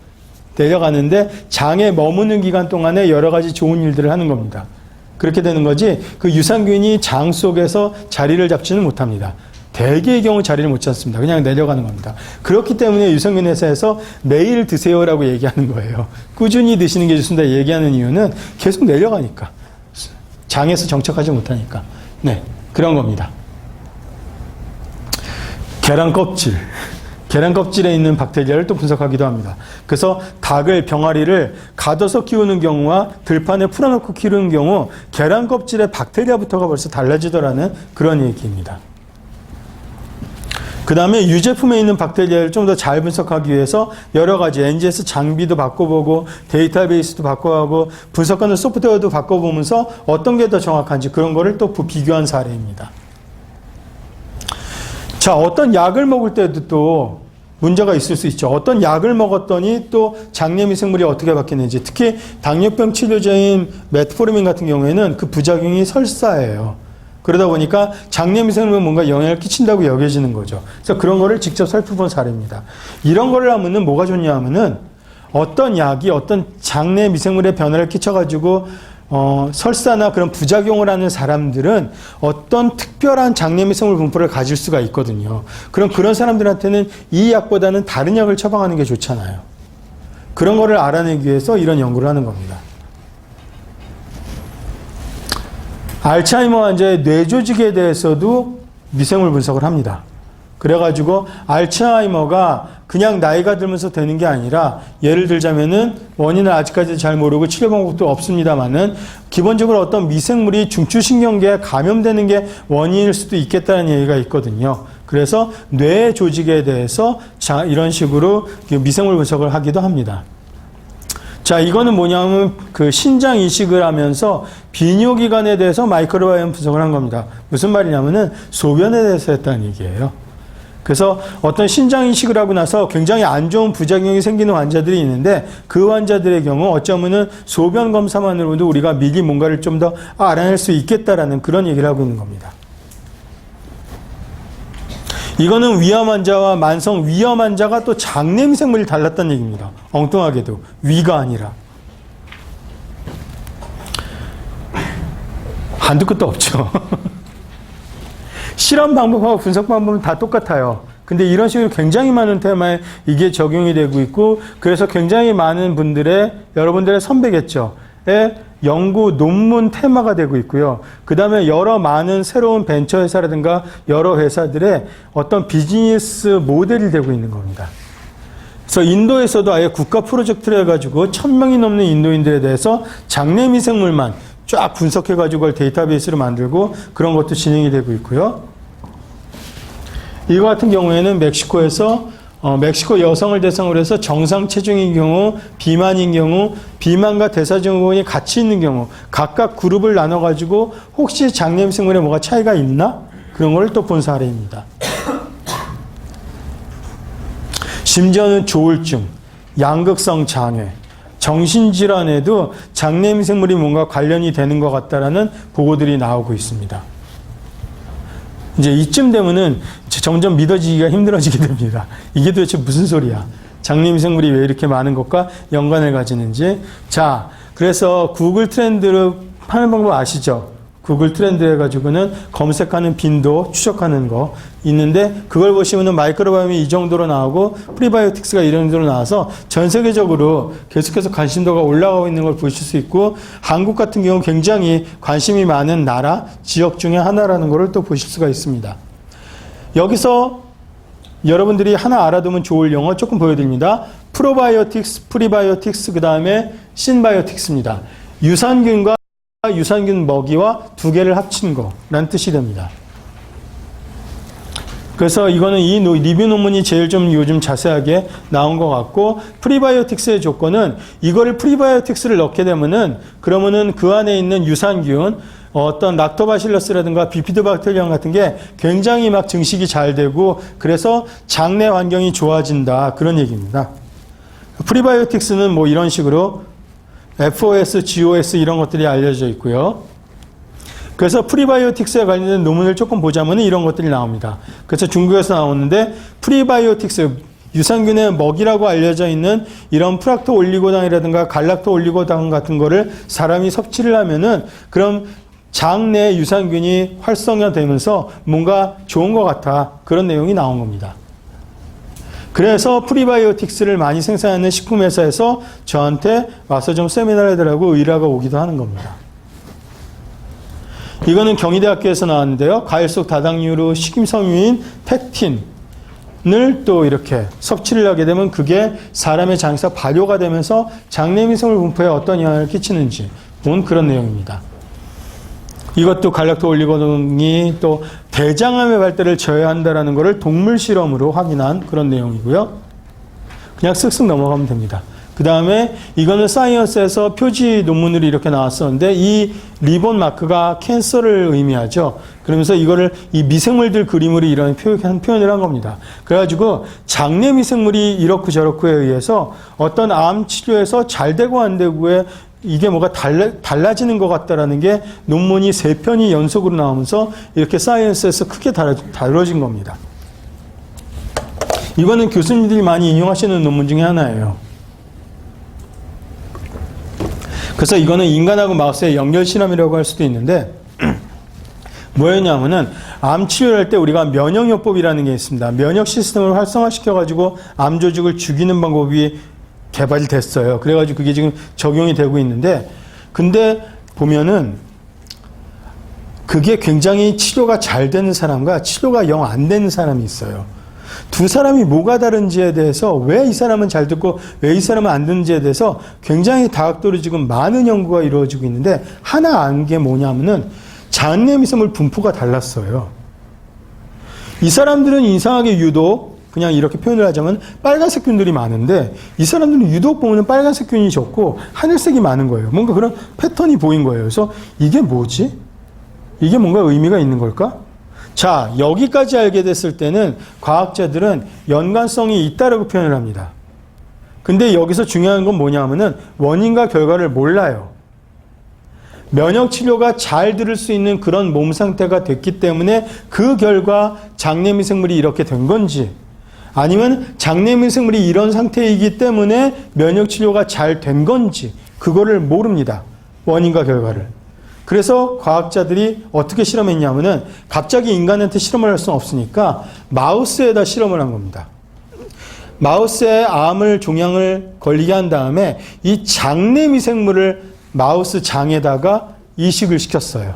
내려가는데 장에 머무는 기간 동안에 여러 가지 좋은 일들을 하는 겁니다. 그렇게 되는 거지, 그 유산균이 장 속에서 자리를 잡지는 못합니다. 대개의 경우 자리를 못 잡습니다. 그냥 내려가는 겁니다. 그렇기 때문에 유산균 회사에서 매일 드세요라고 얘기하는 거예요. 꾸준히 드시는 게 좋습니다. 얘기하는 이유는 계속 내려가니까. 장에서 정착하지 못하니까. 네, 그런 겁니다. 계란 껍질에 있는 박테리아를 또 분석하기도 합니다. 그래서 닭을, 병아리를 가둬서 키우는 경우와 들판에 풀어놓고 키우는 경우 계란 껍질에 박테리아부터가 벌써 달라지더라는 그런 얘기입니다. 그 다음에 유제품에 있는 박테리아를 좀 더 잘 분석하기 위해서 여러 가지 NGS 장비도 바꿔보고 데이터베이스도 바꿔보고 분석하는 소프트웨어도 바꿔보면서 어떤 게 더 정확한지 그런 거를 또 비교한 사례입니다. 자, 어떤 약을 먹을 때도 또 문제가 있을 수 있죠. 어떤 약을 먹었더니 또 장내 미생물이 어떻게 바뀌는지, 특히 당뇨병 치료제인 메트포르민 같은 경우에는 그 부작용이 설사예요. 그러다 보니까 장내 미생물에 뭔가 영향을 끼친다고 여겨지는 거죠. 그래서 그런 거를 직접 살펴본 사례입니다. 이런 거를 하면은 뭐가 좋냐 하면은 어떤 약이 어떤 장내 미생물에 변화를 끼쳐가지고 설사나 그런 부작용을 하는 사람들은 어떤 특별한 장내 미생물 분포를 가질 수가 있거든요. 그럼 그런 사람들한테는 이 약보다는 다른 약을 처방하는 게 좋잖아요. 그런 거를 알아내기 위해서 이런 연구를 하는 겁니다. 알츠하이머 환자의 뇌 조직에 대해서도 미생물 분석을 합니다. 그래가지고 알츠하이머가 그냥 나이가 들면서 되는 게 아니라 예를 들자면은 원인을 아직까지 잘 모르고 치료 방법도 없습니다만은 기본적으로 어떤 미생물이 중추신경계에 감염되는 게 원인일 수도 있겠다는 얘기가 있거든요. 그래서 뇌 조직에 대해서 이런 식으로 미생물 분석을 하기도 합니다. 자, 이거는 뭐냐면 그 신장 이식을 하면서 비뇨기관에 대해서 마이크로바이옴 분석을 한 겁니다. 무슨 말이냐면은 소변에 대해서 했다는 얘기예요. 그래서 어떤 신장 이식을 하고 나서 굉장히 안 좋은 부작용이 생기는 환자들이 있는데 그 환자들의 경우 어쩌면은 소변 검사만으로도 우리가 미리 뭔가를 좀 더 알아낼 수 있겠다라는 그런 얘기를 하고 있는 겁니다. 이거는 위암 환자와 만성 위암 환자가 또 장내 미생물이 달랐다는 얘기입니다. 엉뚱하게도 위가 아니라. 한두 끝도 없죠. 실험 방법하고 분석 방법은 다 똑같아요. 근데 이런 식으로 굉장히 많은 테마에 이게 적용이 되고 있고, 그래서 굉장히 많은 여러분들의 선배겠죠. 연구 논문 테마가 되고 있고요. 그 다음에 여러 많은 새로운 벤처 회사라든가 여러 회사들의 어떤 비즈니스 모델이 되고 있는 겁니다. 그래서 인도에서도 아예 국가 프로젝트를 해가지고 1000명이 넘는 인도인들에 대해서 장내 미생물만 쫙 분석해가지고 그걸 데이터베이스로 만들고 그런 것도 진행이 되고 있고요. 이거 같은 경우에는 멕시코에서 멕시코 여성을 대상으로 해서 정상 체중인 경우, 비만인 경우, 비만과 대사증후군이 같이 있는 경우 각각 그룹을 나눠가지고 혹시 장내 미생물에 뭐가 차이가 있나? 그런 걸 또 본 사례입니다. 심지어는 조울증, 양극성 장애, 정신질환에도 장내 미생물이 뭔가 관련이 되는 것 같다라는 보고들이 나오고 있습니다. 이제 이쯤 되면은 점점 믿어지기가 힘들어지게 됩니다. 이게 도대체 무슨 소리야? 장내 미생물이 왜 이렇게 많은 것과 연관을 가지는지. 자, 그래서 구글 트렌드를 하는 방법 아시죠? 구글 트렌드 해가지고는 검색하는 빈도 추적하는 거 있는데 그걸 보시면은 마이크로바이옴이 이 정도로 나오고 프리바이오틱스가 이 정도로 나와서 전 세계적으로 계속해서 관심도가 올라가고 있는 걸 보실 수 있고 한국 같은 경우 굉장히 관심이 많은 나라, 지역 중에 하나라는 것을 또 보실 수가 있습니다. 여기서 여러분들이 하나 알아두면 좋을 용어 조금 보여드립니다. 프로바이오틱스, 프리바이오틱스, 그 다음에 신바이오틱스입니다. 유산균과 유산균 먹이와 두 개를 합친 거라는 뜻이 됩니다. 그래서 이거는 이 리뷰 논문이 제일 좀 요즘 자세하게 나온 것 같고 프리바이오틱스의 조건은 이거를 프리바이오틱스를 넣게 되면은 그러면은 그 안에 있는 유산균 어떤 락토바실러스라든가 비피도박테리엄 같은 게 굉장히 막 증식이 잘 되고 그래서 장내 환경이 좋아진다 그런 얘기입니다. 프리바이오틱스는 뭐 이런 식으로 FOS, GOS 이런 것들이 알려져 있고요. 그래서 프리바이오틱스에 관련된 논문을 조금 보자면 이런 것들이 나옵니다. 그래서 중국에서 나오는데 프리바이오틱스, 유산균의 먹이라고 알려져 있는 이런 프락토 올리고당이라든가 갈락토 올리고당 같은 거를 사람이 섭취를 하면은 그럼 장내 유산균이 활성화되면서 뭔가 좋은 것 같아. 그런 내용이 나온 겁니다. 그래서 프리바이오틱스를 많이 생산하는 식품회사에서 저한테 와서 좀 세미나를 해달라고 의뢰가 오기도 하는 겁니다. 이거는 경희대학교에서 나왔는데요. 과일 속 다당류로 식임섬유인 팩틴을 또 이렇게 섭취를 하게 되면 그게 사람의 장에서 발효가 되면서 장내 미생물 분포에 어떤 영향을 끼치는지 본 그런 내용입니다. 이것도 갈락토 올리고당이 또 대장암의 발달을 저해한다는 것을 동물 실험으로 확인한 그런 내용이고요. 그냥 쓱쓱 넘어가면 됩니다. 그 다음에 이거는 사이언스에서 표지 논문으로 이렇게 나왔었는데 이 리본 마크가 캔서를 의미하죠. 그러면서 이거를 이 미생물들 그림으로 이런 표현을 한 겁니다. 그래가지고 장내 미생물이 이렇고 저렇고에 의해서 어떤 암 치료에서 잘 되고 안 되고에 이게 뭐가 달라지는 것 같다라는 게 논문이 3편이 연속으로 나오면서 이렇게 사이언스에서 크게 다뤄진 겁니다. 이거는 교수님들이 많이 인용하시는 논문 중에 하나예요. 그래서 이거는 인간하고 마우스의 연결 실험이라고 할 수도 있는데 뭐였냐면은 암 치료를 할 때 우리가 면역요법이라는 게 있습니다. 면역 시스템을 활성화시켜가지고 암 조직을 죽이는 방법이 개발이 됐어요. 그래가지고 그게 지금 적용이 되고 있는데 근데 보면은 그게 굉장히 치료가 잘 되는 사람과 치료가 영 안 되는 사람이 있어요. 두 사람이 뭐가 다른지에 대해서 왜 이 사람은 잘 듣고 왜 이 사람은 안 듣는지에 대해서 굉장히 다각도로 지금 많은 연구가 이루어지고 있는데 하나 안 게 뭐냐면은 장내 미생물 분포가 달랐어요. 이 사람들은 이상하게 유독 그냥 이렇게 표현을 하자면 빨간색 균들이 많은데 이 사람들은 유독 보면 빨간색 균이 적고 하늘색이 많은 거예요. 뭔가 그런 패턴이 보인 거예요. 그래서 이게 뭐지? 이게 뭔가 의미가 있는 걸까? 자, 여기까지 알게 됐을 때는 과학자들은 연관성이 있다라고 표현을 합니다. 근데 여기서 중요한 건 뭐냐면은 원인과 결과를 몰라요. 면역 치료가 잘 들을 수 있는 그런 몸 상태가 됐기 때문에 그 결과 장내 미생물이 이렇게 된 건지 아니면 장내 미생물이 이런 상태이기 때문에 면역 치료가 잘 된 건지 그거를 모릅니다. 원인과 결과를. 그래서 과학자들이 어떻게 실험했냐면은 갑자기 인간한테 실험을 할 수는 없으니까 마우스에다 실험을 한 겁니다. 마우스에 암을 종양을 걸리게 한 다음에 이 장내 미생물을 마우스 장에다가 이식을 시켰어요.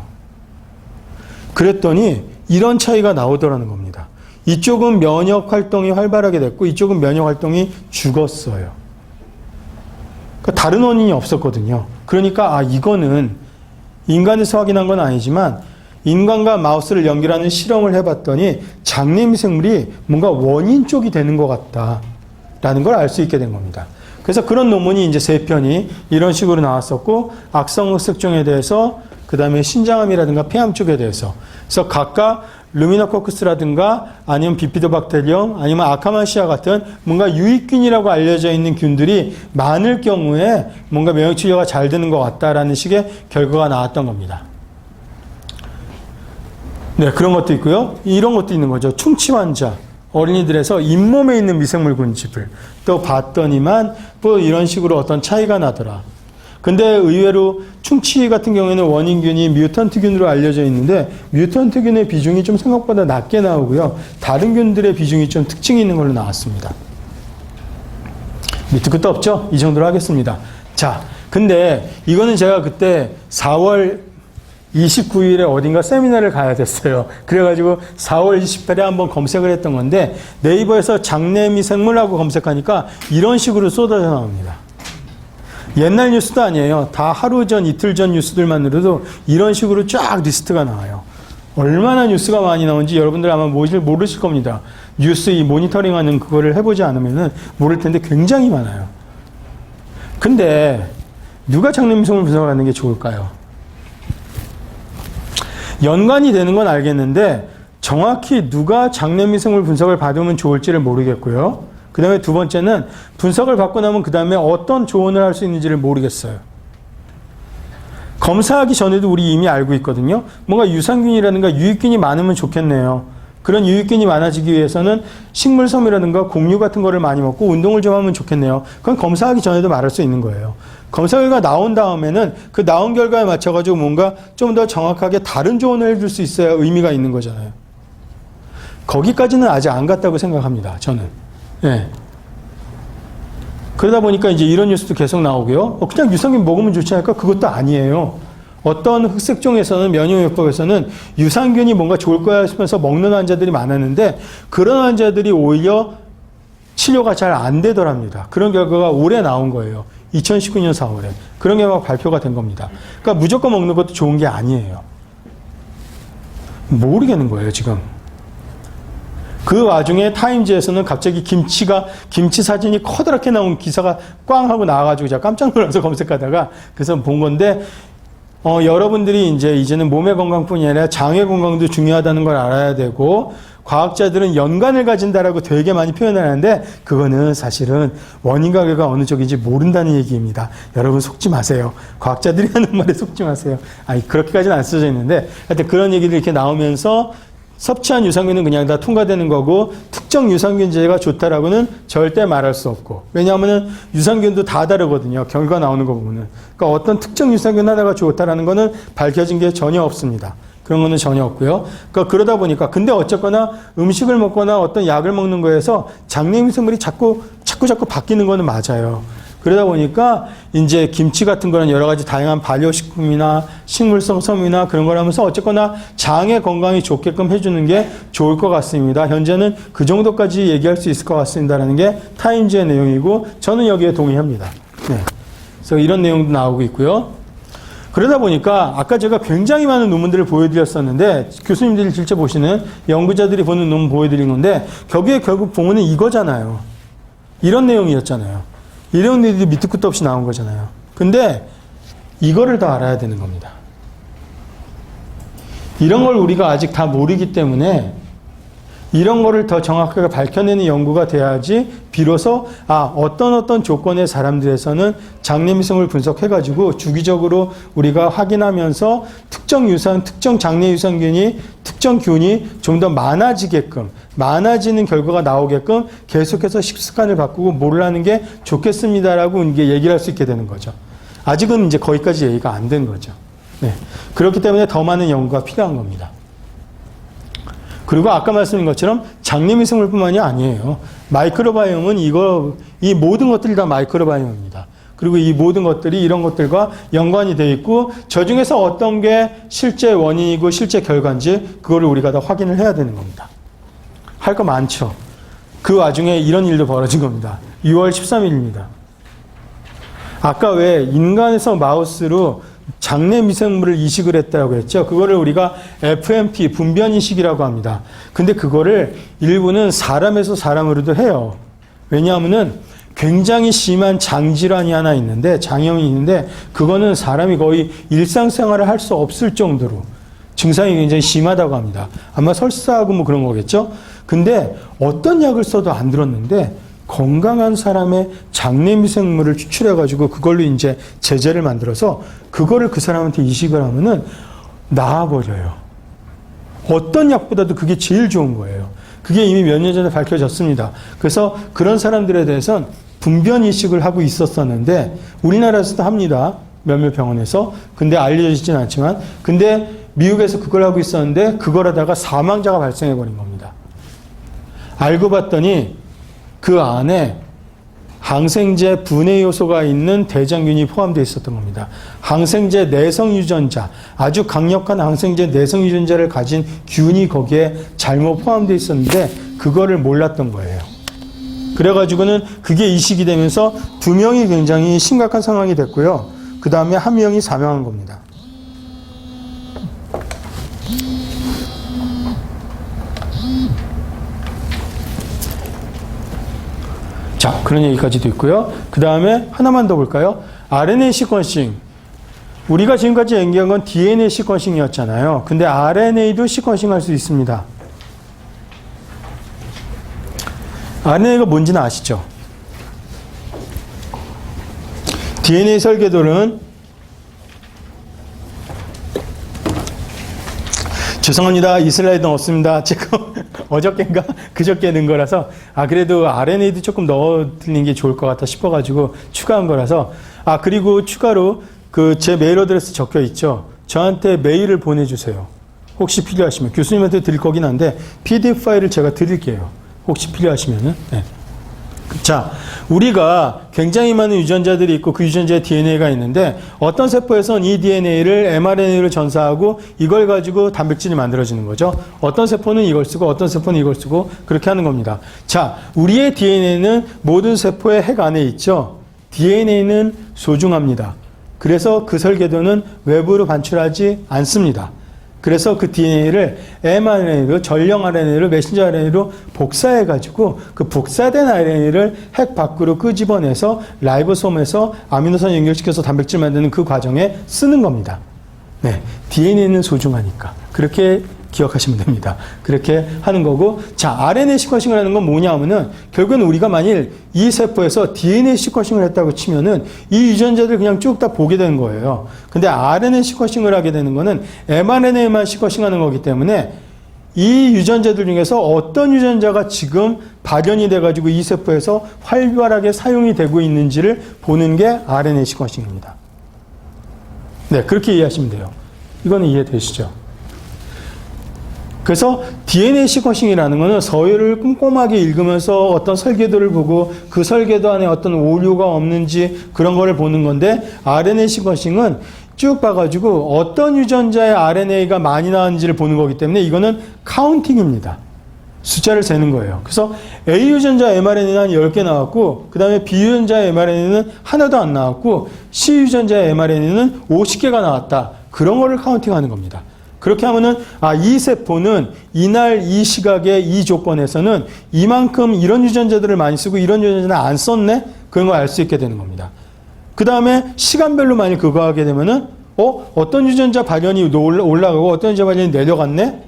그랬더니 이런 차이가 나오더라는 겁니다. 이쪽은 면역 활동이 활발하게 됐고 이쪽은 면역 활동이 죽었어요. 그러니까 다른 원인이 없었거든요. 그러니까 이거는 인간에서 확인한 건 아니지만 인간과 마우스를 연결하는 실험을 해봤더니 장내미생물이 뭔가 원인 쪽이 되는 것 같다라는 걸 알 수 있게 된 겁니다. 그래서 그런 논문이 이제 3편이 이런 식으로 나왔었고, 악성흑색종에 대해서, 그 다음에 신장암이라든가 폐암 쪽에 대해서. 그래서 각각 루미노코쿠스라든가 아니면 비피도박테리엄 아니면 아카만시아 같은 뭔가 유익균이라고 알려져 있는 균들이 많을 경우에 뭔가 면역 치료가 잘 되는 것 같다라는 식의 결과가 나왔던 겁니다. 네, 그런 것도 있고요. 이런 것도 있는 거죠. 충치 환자, 어린이들에서 잇몸에 있는 미생물 군집을 또 봤더니만 뭐 이런 식으로 어떤 차이가 나더라. 근데 의외로 충치 같은 경우에는 원인균이 뮤턴트균으로 알려져 있는데 뮤턴트균의 비중이 좀 생각보다 낮게 나오고요. 다른 균들의 비중이 좀 특징이 있는 걸로 나왔습니다. 밑도 끝도 없죠? 이 정도로 하겠습니다. 자, 근데 이거는 제가 그때 4월 29일에 어딘가 세미나를 가야 됐어요. 그래가지고 4월 28일에 한번 검색을 했던 건데 네이버에서 장내미생물하고 검색하니까 이런 식으로 쏟아져 나옵니다. 옛날 뉴스도 아니에요. 다 하루 전, 이틀 전 뉴스들만으로도 이런 식으로 쫙 리스트가 나와요. 얼마나 뉴스가 많이 나오는지 여러분들 아마 모르실 겁니다. 뉴스 이 모니터링하는 그거를 해보지 않으면 모를 텐데 굉장히 많아요. 근데 누가 장내미생물 분석을 하는 게 좋을까요? 연관이 되는 건 알겠는데 정확히 누가 장내미생물 분석을 받으면 좋을지를 모르겠고요. 그 다음에 두 번째는 분석을 받고 나면 그 다음에 어떤 조언을 할 수 있는지를 모르겠어요. 검사하기 전에도 우리 이미 알고 있거든요. 뭔가 유산균이라든가 유익균이 많으면 좋겠네요. 그런 유익균이 많아지기 위해서는 식물섬유라든가 곡류 같은 거를 많이 먹고 운동을 좀 하면 좋겠네요. 그건 검사하기 전에도 말할 수 있는 거예요. 검사 결과 나온 다음에는 그 나온 결과에 맞춰가지고 뭔가 좀 더 정확하게 다른 조언을 해줄 수 있어야 의미가 있는 거잖아요. 거기까지는 아직 안 갔다고 생각합니다. 저는. 예. 그러다 보니까 이제 이런 뉴스도 계속 나오고요. 그냥 유산균 먹으면 좋지 않을까? 그것도 아니에요. 어떤 흑색종에서는 면역요법에서는 유산균이 뭔가 좋을 거야 싶어서 먹는 환자들이 많았는데 그런 환자들이 오히려 치료가 잘 안 되더랍니다. 그런 결과가 올해 나온 거예요. 2019년 4월에. 그런 결과가 발표가 된 겁니다. 그러니까 무조건 먹는 것도 좋은 게 아니에요. 모르겠는 거예요, 지금. 그 와중에 타임즈에서는 갑자기 김치 사진이 커다랗게 나온 기사가 꽝 하고 나와가지고 제가 깜짝 놀라서 검색하다가 그래서 본 건데, 여러분들이 이제는 몸의 건강뿐이 아니라 장의 건강도 중요하다는 걸 알아야 되고, 과학자들은 연관을 가진다라고 되게 많이 표현을 하는데, 그거는 사실은 원인과 결과 어느 쪽인지 모른다는 얘기입니다. 여러분 속지 마세요. 과학자들이 하는 말에 속지 마세요. 아니, 그렇게까지는 안 써져 있는데, 하여튼 그런 얘기들이 이렇게 나오면서, 섭취한 유산균은 그냥 다 통과되는 거고 특정 유산균제가 좋다라고는 절대 말할 수 없고 왜냐하면 유산균도 다 다르거든요. 결과 나오는 거 보면은. 그러니까 어떤 특정 유산균 하나가 좋다라는 거는 밝혀진 게 전혀 없습니다. 그런 거는 전혀 없고요. 그러니까 그러다 보니까 근데 어쨌거나 음식을 먹거나 어떤 약을 먹는 거에서 장내미생물이 자꾸 바뀌는 거는 맞아요. 그러다 보니까 이제 김치 같은 거는 여러 가지 다양한 발효식품이나 식물성 섬유나 그런 걸 하면서 어쨌거나 장의 건강이 좋게끔 해주는 게 좋을 것 같습니다. 현재는 그 정도까지 얘기할 수 있을 것 같습니다라는 게 타임즈의 내용이고 저는 여기에 동의합니다. 네. 그래서 이런 내용도 나오고 있고요. 그러다 보니까 아까 제가 굉장히 많은 논문들을 보여드렸었는데 교수님들이 실제 보시는 연구자들이 보는 논문 보여드린 건데 거기에 결국 보면은 이거잖아요. 이런 내용이었잖아요. 이런 일들이 밑도 끝도 없이 나온 거잖아요. 근데 이거를 더 알아야 되는 겁니다. 이런 걸 우리가 아직 다 모르기 때문에 이런 거를 더 정확하게 밝혀내는 연구가 돼야지 비로소 어떤 조건의 사람들에서는 장내미생물 분석해가지고 주기적으로 우리가 확인하면서 특정 장내 유산균이 특정 균이 좀 더 많아지는 결과가 나오게끔 계속해서 식습관을 바꾸고 뭘 하는 게 좋겠습니다라고 이게 얘기를 할 수 있게 되는 거죠. 아직은 이제 거기까지 얘기가 안 된 거죠. 네. 그렇기 때문에 더 많은 연구가 필요한 겁니다. 그리고 아까 말씀드린 것처럼 장내미생물뿐만이 아니에요. 마이크로바이옴은 이 모든 것들이 다 마이크로바이옴입니다. 그리고 이 모든 것들이 이런 것들과 연관이 되어 있고 저 중에서 어떤 게 실제 원인이고 실제 결과인지 그거를 우리가 다 확인을 해야 되는 겁니다. 할 거 많죠. 그 와중에 이런 일도 벌어진 겁니다. 6월 13일입니다. 아까 왜 인간에서 마우스로 장내 미생물을 이식을 했다고 했죠. 그거를 우리가 FMP, 분변 이식이라고 합니다. 근데 그거를 일부는 사람에서 사람으로도 해요. 왜냐하면은 굉장히 심한 장질환이 하나 있는데, 장염이 있는데, 그거는 사람이 거의 일상생활을 할 수 없을 정도로 증상이 굉장히 심하다고 합니다. 아마 설사하고 뭐 그런 거겠죠? 근데 어떤 약을 써도 안 들었는데, 건강한 사람의 장내 미생물을 추출해가지고 그걸로 이제 제제를 만들어서 그거를 그 사람한테 이식을 하면은 나아버려요. 어떤 약보다도 그게 제일 좋은 거예요. 그게 이미 몇 년 전에 밝혀졌습니다. 그래서 그런 사람들에 대해서는 분변 이식을 하고 있었었는데 우리나라에서도 합니다. 몇몇 병원에서. 근데 알려지진 않지만 근데 미국에서 그걸 하고 있었는데 그걸 하다가 사망자가 발생해 버린 겁니다. 알고 봤더니 그 안에 항생제 분해 요소가 있는 대장균이 포함되어 있었던 겁니다. 항생제 내성 유전자, 아주 강력한 항생제 내성 유전자를 가진 균이 거기에 잘못 포함되어 있었는데 그거를 몰랐던 거예요. 그래가지고는 그게 이식이 되면서 2명이 굉장히 심각한 상황이 됐고요. 그 다음에 1명이 사망한 겁니다. 자, 그런 얘기까지도 있고요. 그 다음에 하나만 더 볼까요? RNA 시퀀싱. 우리가 지금까지 얘기한 건 DNA 시퀀싱이었잖아요. 근데 RNA도 시퀀싱 할 수 있습니다. RNA가 뭔지는 아시죠? DNA 설계도는 죄송합니다. 이 슬라이드는 없습니다. 지금 어저께인가 그저께 넣은 거라서 그래도 RNA도 조금 넣어드리는 게 좋을 것 같아 싶어가지고 추가한 거라서 그리고 추가로 그 제 메일 어드레스 적혀 있죠. 저한테 메일을 보내주세요. 혹시 필요하시면 교수님한테 드릴 거긴 한데 PDF 파일을 제가 드릴게요. 혹시 필요하시면은. 네. 자, 우리가 굉장히 많은 유전자들이 있고 그 유전자에 DNA가 있는데 어떤 세포에서는 이 DNA를 mRNA로 전사하고 이걸 가지고 단백질이 만들어지는 거죠. 어떤 세포는 이걸 쓰고 어떤 세포는 이걸 쓰고 그렇게 하는 겁니다. 자, 우리의 DNA는 모든 세포의 핵 안에 있죠. DNA는 소중합니다. 그래서 그 설계도는 외부로 반출하지 않습니다. 그래서 그 DNA를 mRNA로 전령 RNA로 메신저 RNA로 복사해가지고 그 복사된 RNA를 핵 밖으로 끄집어내서 라이보솜에서 아미노산 연결시켜서 단백질 만드는 그 과정에 쓰는 겁니다. 네, DNA는 소중하니까 그렇게 기억하시면 됩니다. 그렇게 하는 거고, 자, RNA 시퀀싱을 하는 건 뭐냐 하면은 결국은 우리가 만일 이 세포에서 DNA 시퀀싱을 했다고 치면은 이 유전자들 그냥 쭉 다 보게 되는 거예요. 근데 RNA 시퀀싱을 하게 되는 거는 mRNA만 시퀀싱하는 거기 때문에 이 유전자들 중에서 어떤 유전자가 지금 발현이 돼가지고 이 세포에서 활발하게 사용이 되고 있는지를 보는 게 RNA 시퀀싱입니다. 네, 그렇게 이해하시면 돼요. 이거는 이해되시죠? 그래서 DNA 시퀀싱이라는 것은 서열을 꼼꼼하게 읽으면서 어떤 설계도를 보고 그 설계도 안에 어떤 오류가 없는지 그런 거를 보는 건데 RNA 시퀀싱은 쭉 봐가지고 어떤 유전자의 RNA가 많이 나왔는지를 보는 거기 때문에 이거는 카운팅입니다. 숫자를 세는 거예요. 그래서 A 유전자 mRNA는 한 10개 나왔고 그 다음에 B 유전자 mRNA는 하나도 안 나왔고 C 유전자 mRNA는 50개가 나왔다. 그런 거를 카운팅하는 겁니다. 그렇게 하면은 이 세포는 이날 이 시각에 이 조건에서는 이만큼 이런 유전자들을 많이 쓰고 이런 유전자는 안 썼네? 그런 걸 알 수 있게 되는 겁니다. 그 다음에 시간별로 만약 그거 하게 되면은 어떤 유전자 발현이 올라가고 어떤 유전자 발현이 내려갔네?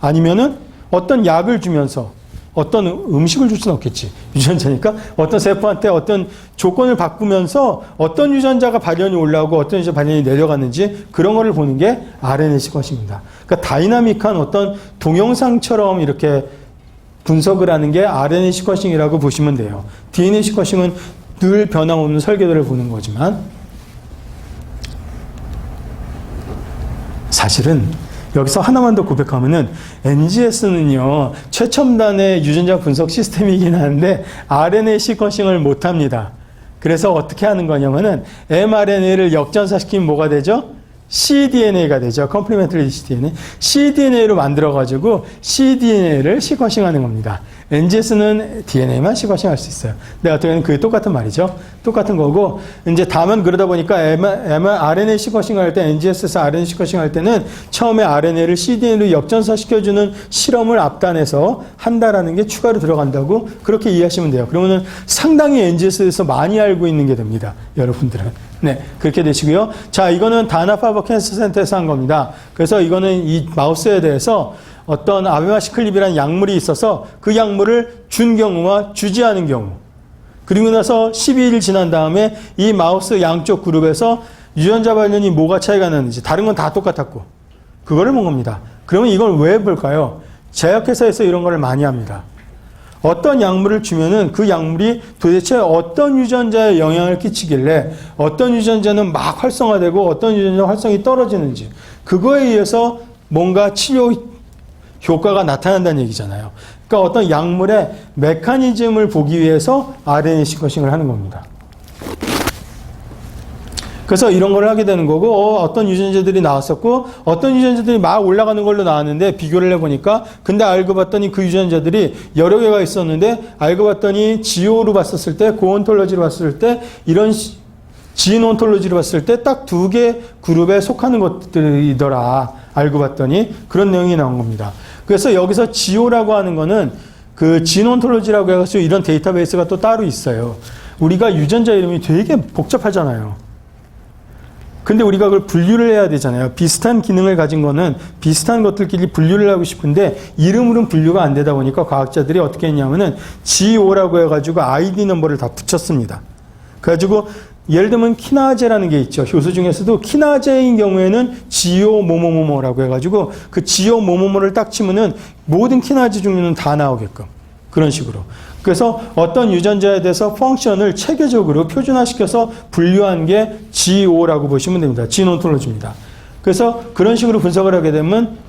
아니면은 어떤 약을 주면서 어떤 음식을 줄 수는 없겠지. 유전자니까 어떤 세포한테 어떤 조건을 바꾸면서 어떤 유전자가 발현이 올라오고 어떤 유전자 발현이 내려갔는지 그런 거를 보는 게 RNA 시퀀싱입니다. 그러니까 다이나믹한 어떤 동영상처럼 이렇게 분석을 하는 게 RNA 시퀀싱이라고 보시면 돼요. DNA 시퀀싱은 늘 변함없는 설계도를 보는 거지만 사실은 여기서 하나만 더 고백하면은 NGS는요 최첨단의 유전자 분석 시스템이긴 한데 RNA 시퀀싱을 못합니다. 그래서 어떻게 하는 거냐면은 mRNA를 역전사시키면 뭐가 되죠? cDNA가 되죠. Complementary cDNA. cDNA로 만들어가지고 cDNA를 시퀀싱하는 겁니다. NGS는 DNA만 시퀀싱 할 수 있어요. 근데 어떻게 보면 그게 똑같은 말이죠. 똑같은 거고, 이제 다만 그러다 보니까 RNA 시퀀싱 할 때, NGS에서 RNA 시퀀싱 할 때는 처음에 RNA를 cDNA로 역전사 시켜주는 실험을 앞단에서 한다라는 게 추가로 들어간다고 그렇게 이해하시면 돼요. 그러면은 상당히 NGS에서 많이 알고 있는 게 됩니다. 여러분들은. 네, 그렇게 되시고요. 자, 이거는 다나파버 캔서 센터에서 한 겁니다. 그래서 이거는 이 마우스에 대해서 어떤 아베마시클립이라는 약물이 있어서 그 약물을 준 경우와 주지 않은 경우, 그리고 나서 12일 지난 다음에 이 마우스 양쪽 그룹에서 유전자 발현이 뭐가 차이가 나는지, 다른 건 다 똑같았고 그거를 본 겁니다. 그러면 이걸 왜 볼까요? 제약회사에서 이런 거를 많이 합니다. 어떤 약물을 주면은 그 약물이 도대체 어떤 유전자에 영향을 끼치길래 어떤 유전자는 막 활성화되고 어떤 유전자 활성이 떨어지는지, 그거에 의해서 뭔가 치료 효과가 나타난다는 얘기잖아요. 그러니까 어떤 약물의 메커니즘을 보기 위해서 RNA 시퀀싱을 하는 겁니다. 그래서 이런 걸 하게 되는 거고, 어떤 유전자들이 나왔었고, 어떤 유전자들이 막 올라가는 걸로 나왔는데, 비교를 해보니까, 근데 알고 봤더니 그 유전자들이 여러 개가 있었는데, 알고 봤더니 지오로 봤었을 때, 고온톨러지로 봤을 때, 이런 지인 온톨러지로 봤을 때 딱 2개 그룹에 속하는 것들이더라. 알고 봤더니 그런 내용이 나온 겁니다. 그래서 여기서 지오라고 하는 거는 그 지인 온톨러지라고 해가지고 이런 데이터베이스가 또 따로 있어요. 우리가 유전자 이름이 되게 복잡하잖아요. 근데 우리가 그걸 분류를 해야 되잖아요. 비슷한 기능을 가진 거는 비슷한 것들끼리 분류를 하고 싶은데 이름으로는 분류가 안 되다 보니까 과학자들이 어떻게 했냐면은 GO라고 해가지고 아이디 넘버를 다 붙였습니다. 그래가지고 예를 들면 키나제라는 게 있죠. 효소 중에서도 키나제인 경우에는 GO 뭐뭐뭐뭐라고 해가지고 그 GO 뭐뭐뭐를 딱 치면은 모든 키나제 종류는 다 나오게끔 그런 식으로. 그래서 어떤 유전자에 대해서 펑션을 체계적으로 표준화시켜서 분류한 게 GO라고 보시면 됩니다. 지인 온톨러지입니다. 그래서 그런 식으로 분석을 하게 되면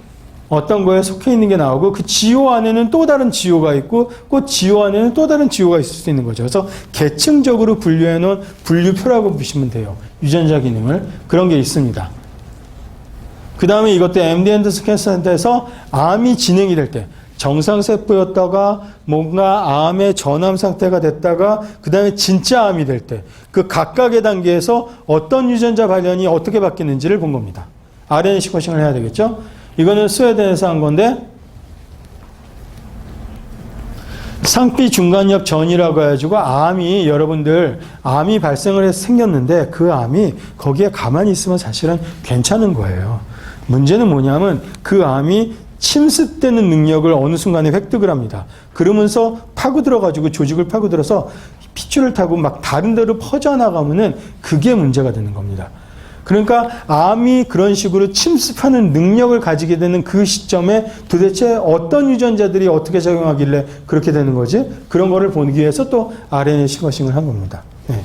어떤 거에 속해 있는 게 나오고 그 GO 안에는 또 다른 GO가 있고 그 GO 안에는 또 다른 GO가 있을 수 있는 거죠. 그래서 계층적으로 분류해 놓은 분류표라고 보시면 돼요. 유전자 기능을. 그런 게 있습니다. 그 다음에 이것도 MD 앤더슨 캔서 센터에서 암이 진행이 될 때 정상세포였다가 뭔가 암의 전암 상태가 됐다가 그 다음에 진짜 암이 될 때 그 각각의 단계에서 어떤 유전자 발현이 어떻게 바뀌는지를 본 겁니다. RNA 시퀀싱을 해야 되겠죠? 이거는 스웨덴에서 한 건데 상피 중간엽 전이라고 해가지고 암이 여러분들 암이 발생을 해서 생겼는데 그 암이 거기에 가만히 있으면 사실은 괜찮은 거예요. 문제는 뭐냐면 그 암이 침습되는 능력을 어느 순간에 획득을 합니다. 그러면서 파고들어가지고 조직을 파고들어서 핏줄을 타고 막 다른 데로 퍼져나가면은 그게 문제가 되는 겁니다. 그러니까 암이 그런 식으로 침습하는 능력을 가지게 되는 그 시점에 도대체 어떤 유전자들이 어떻게 작용하길래 그렇게 되는 거지? 그런 거를 보기 위해서 또 RNA 시퀀싱을 한 겁니다. 네.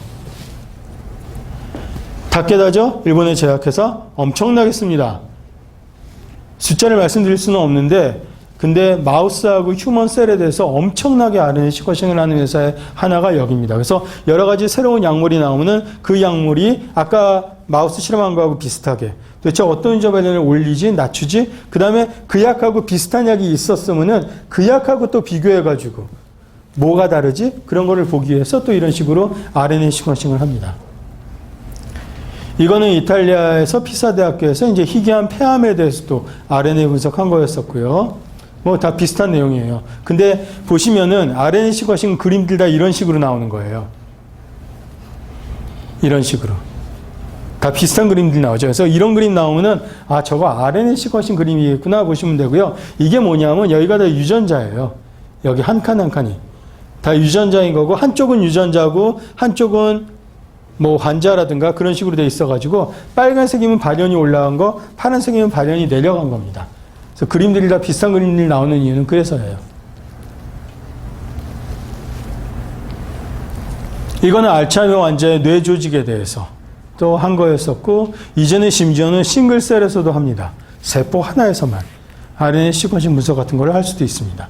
다케다죠? 일본의 제약회사 엄청나게 씁니다. 숫자를 말씀드릴 수는 없는데 근데 마우스하고 휴먼 셀에 대해서 엄청나게 RNA 시퀀싱을 하는 회사의 하나가 여기입니다. 그래서 여러 가지 새로운 약물이 나오면은 그 약물이 아까 마우스 실험한 거하고 비슷하게 도대체 어떤 유전자 발현을 올리지, 낮추지, 그 다음에 그 약하고 비슷한 약이 있었으면은 그 약하고 또 비교해가지고 뭐가 다르지? 그런 거를 보기 위해서 또 이런 식으로 RNA 시퀀싱을 합니다. 이거는 이탈리아에서 피사 대학교에서 이제 희귀한 폐암에 대해서도 RNA 분석한 거였었고요. 뭐 다 비슷한 내용이에요. 근데 보시면은 RNA 시퀀싱 그림들 다 이런 식으로 나오는 거예요. 이런 식으로. 다 비슷한 그림들이 나오죠. 그래서 이런 그림 나오면은 아 저거 RNA 시퀀싱 그림이겠구나 보시면 되고요. 이게 뭐냐면 여기가 다 유전자예요. 여기 한 칸 한 칸이. 다 유전자인 거고 한쪽은 유전자고 한쪽은 뭐 환자라든가 그런 식으로 돼 있어가지고 빨간색이면 발현이 올라간 거, 파란색이면 발현이 내려간 겁니다. 그래서 그림들이 다 비슷한 그림들이 나오는 이유는 그래서예요. 이거는 알츠하이머 환자의 뇌 조직에 대해서 또 한 거였었고 이제는 심지어는 싱글셀에서도 합니다. 세포 하나에서만 RNA 시퀀싱 분석 같은 걸 할 수도 있습니다.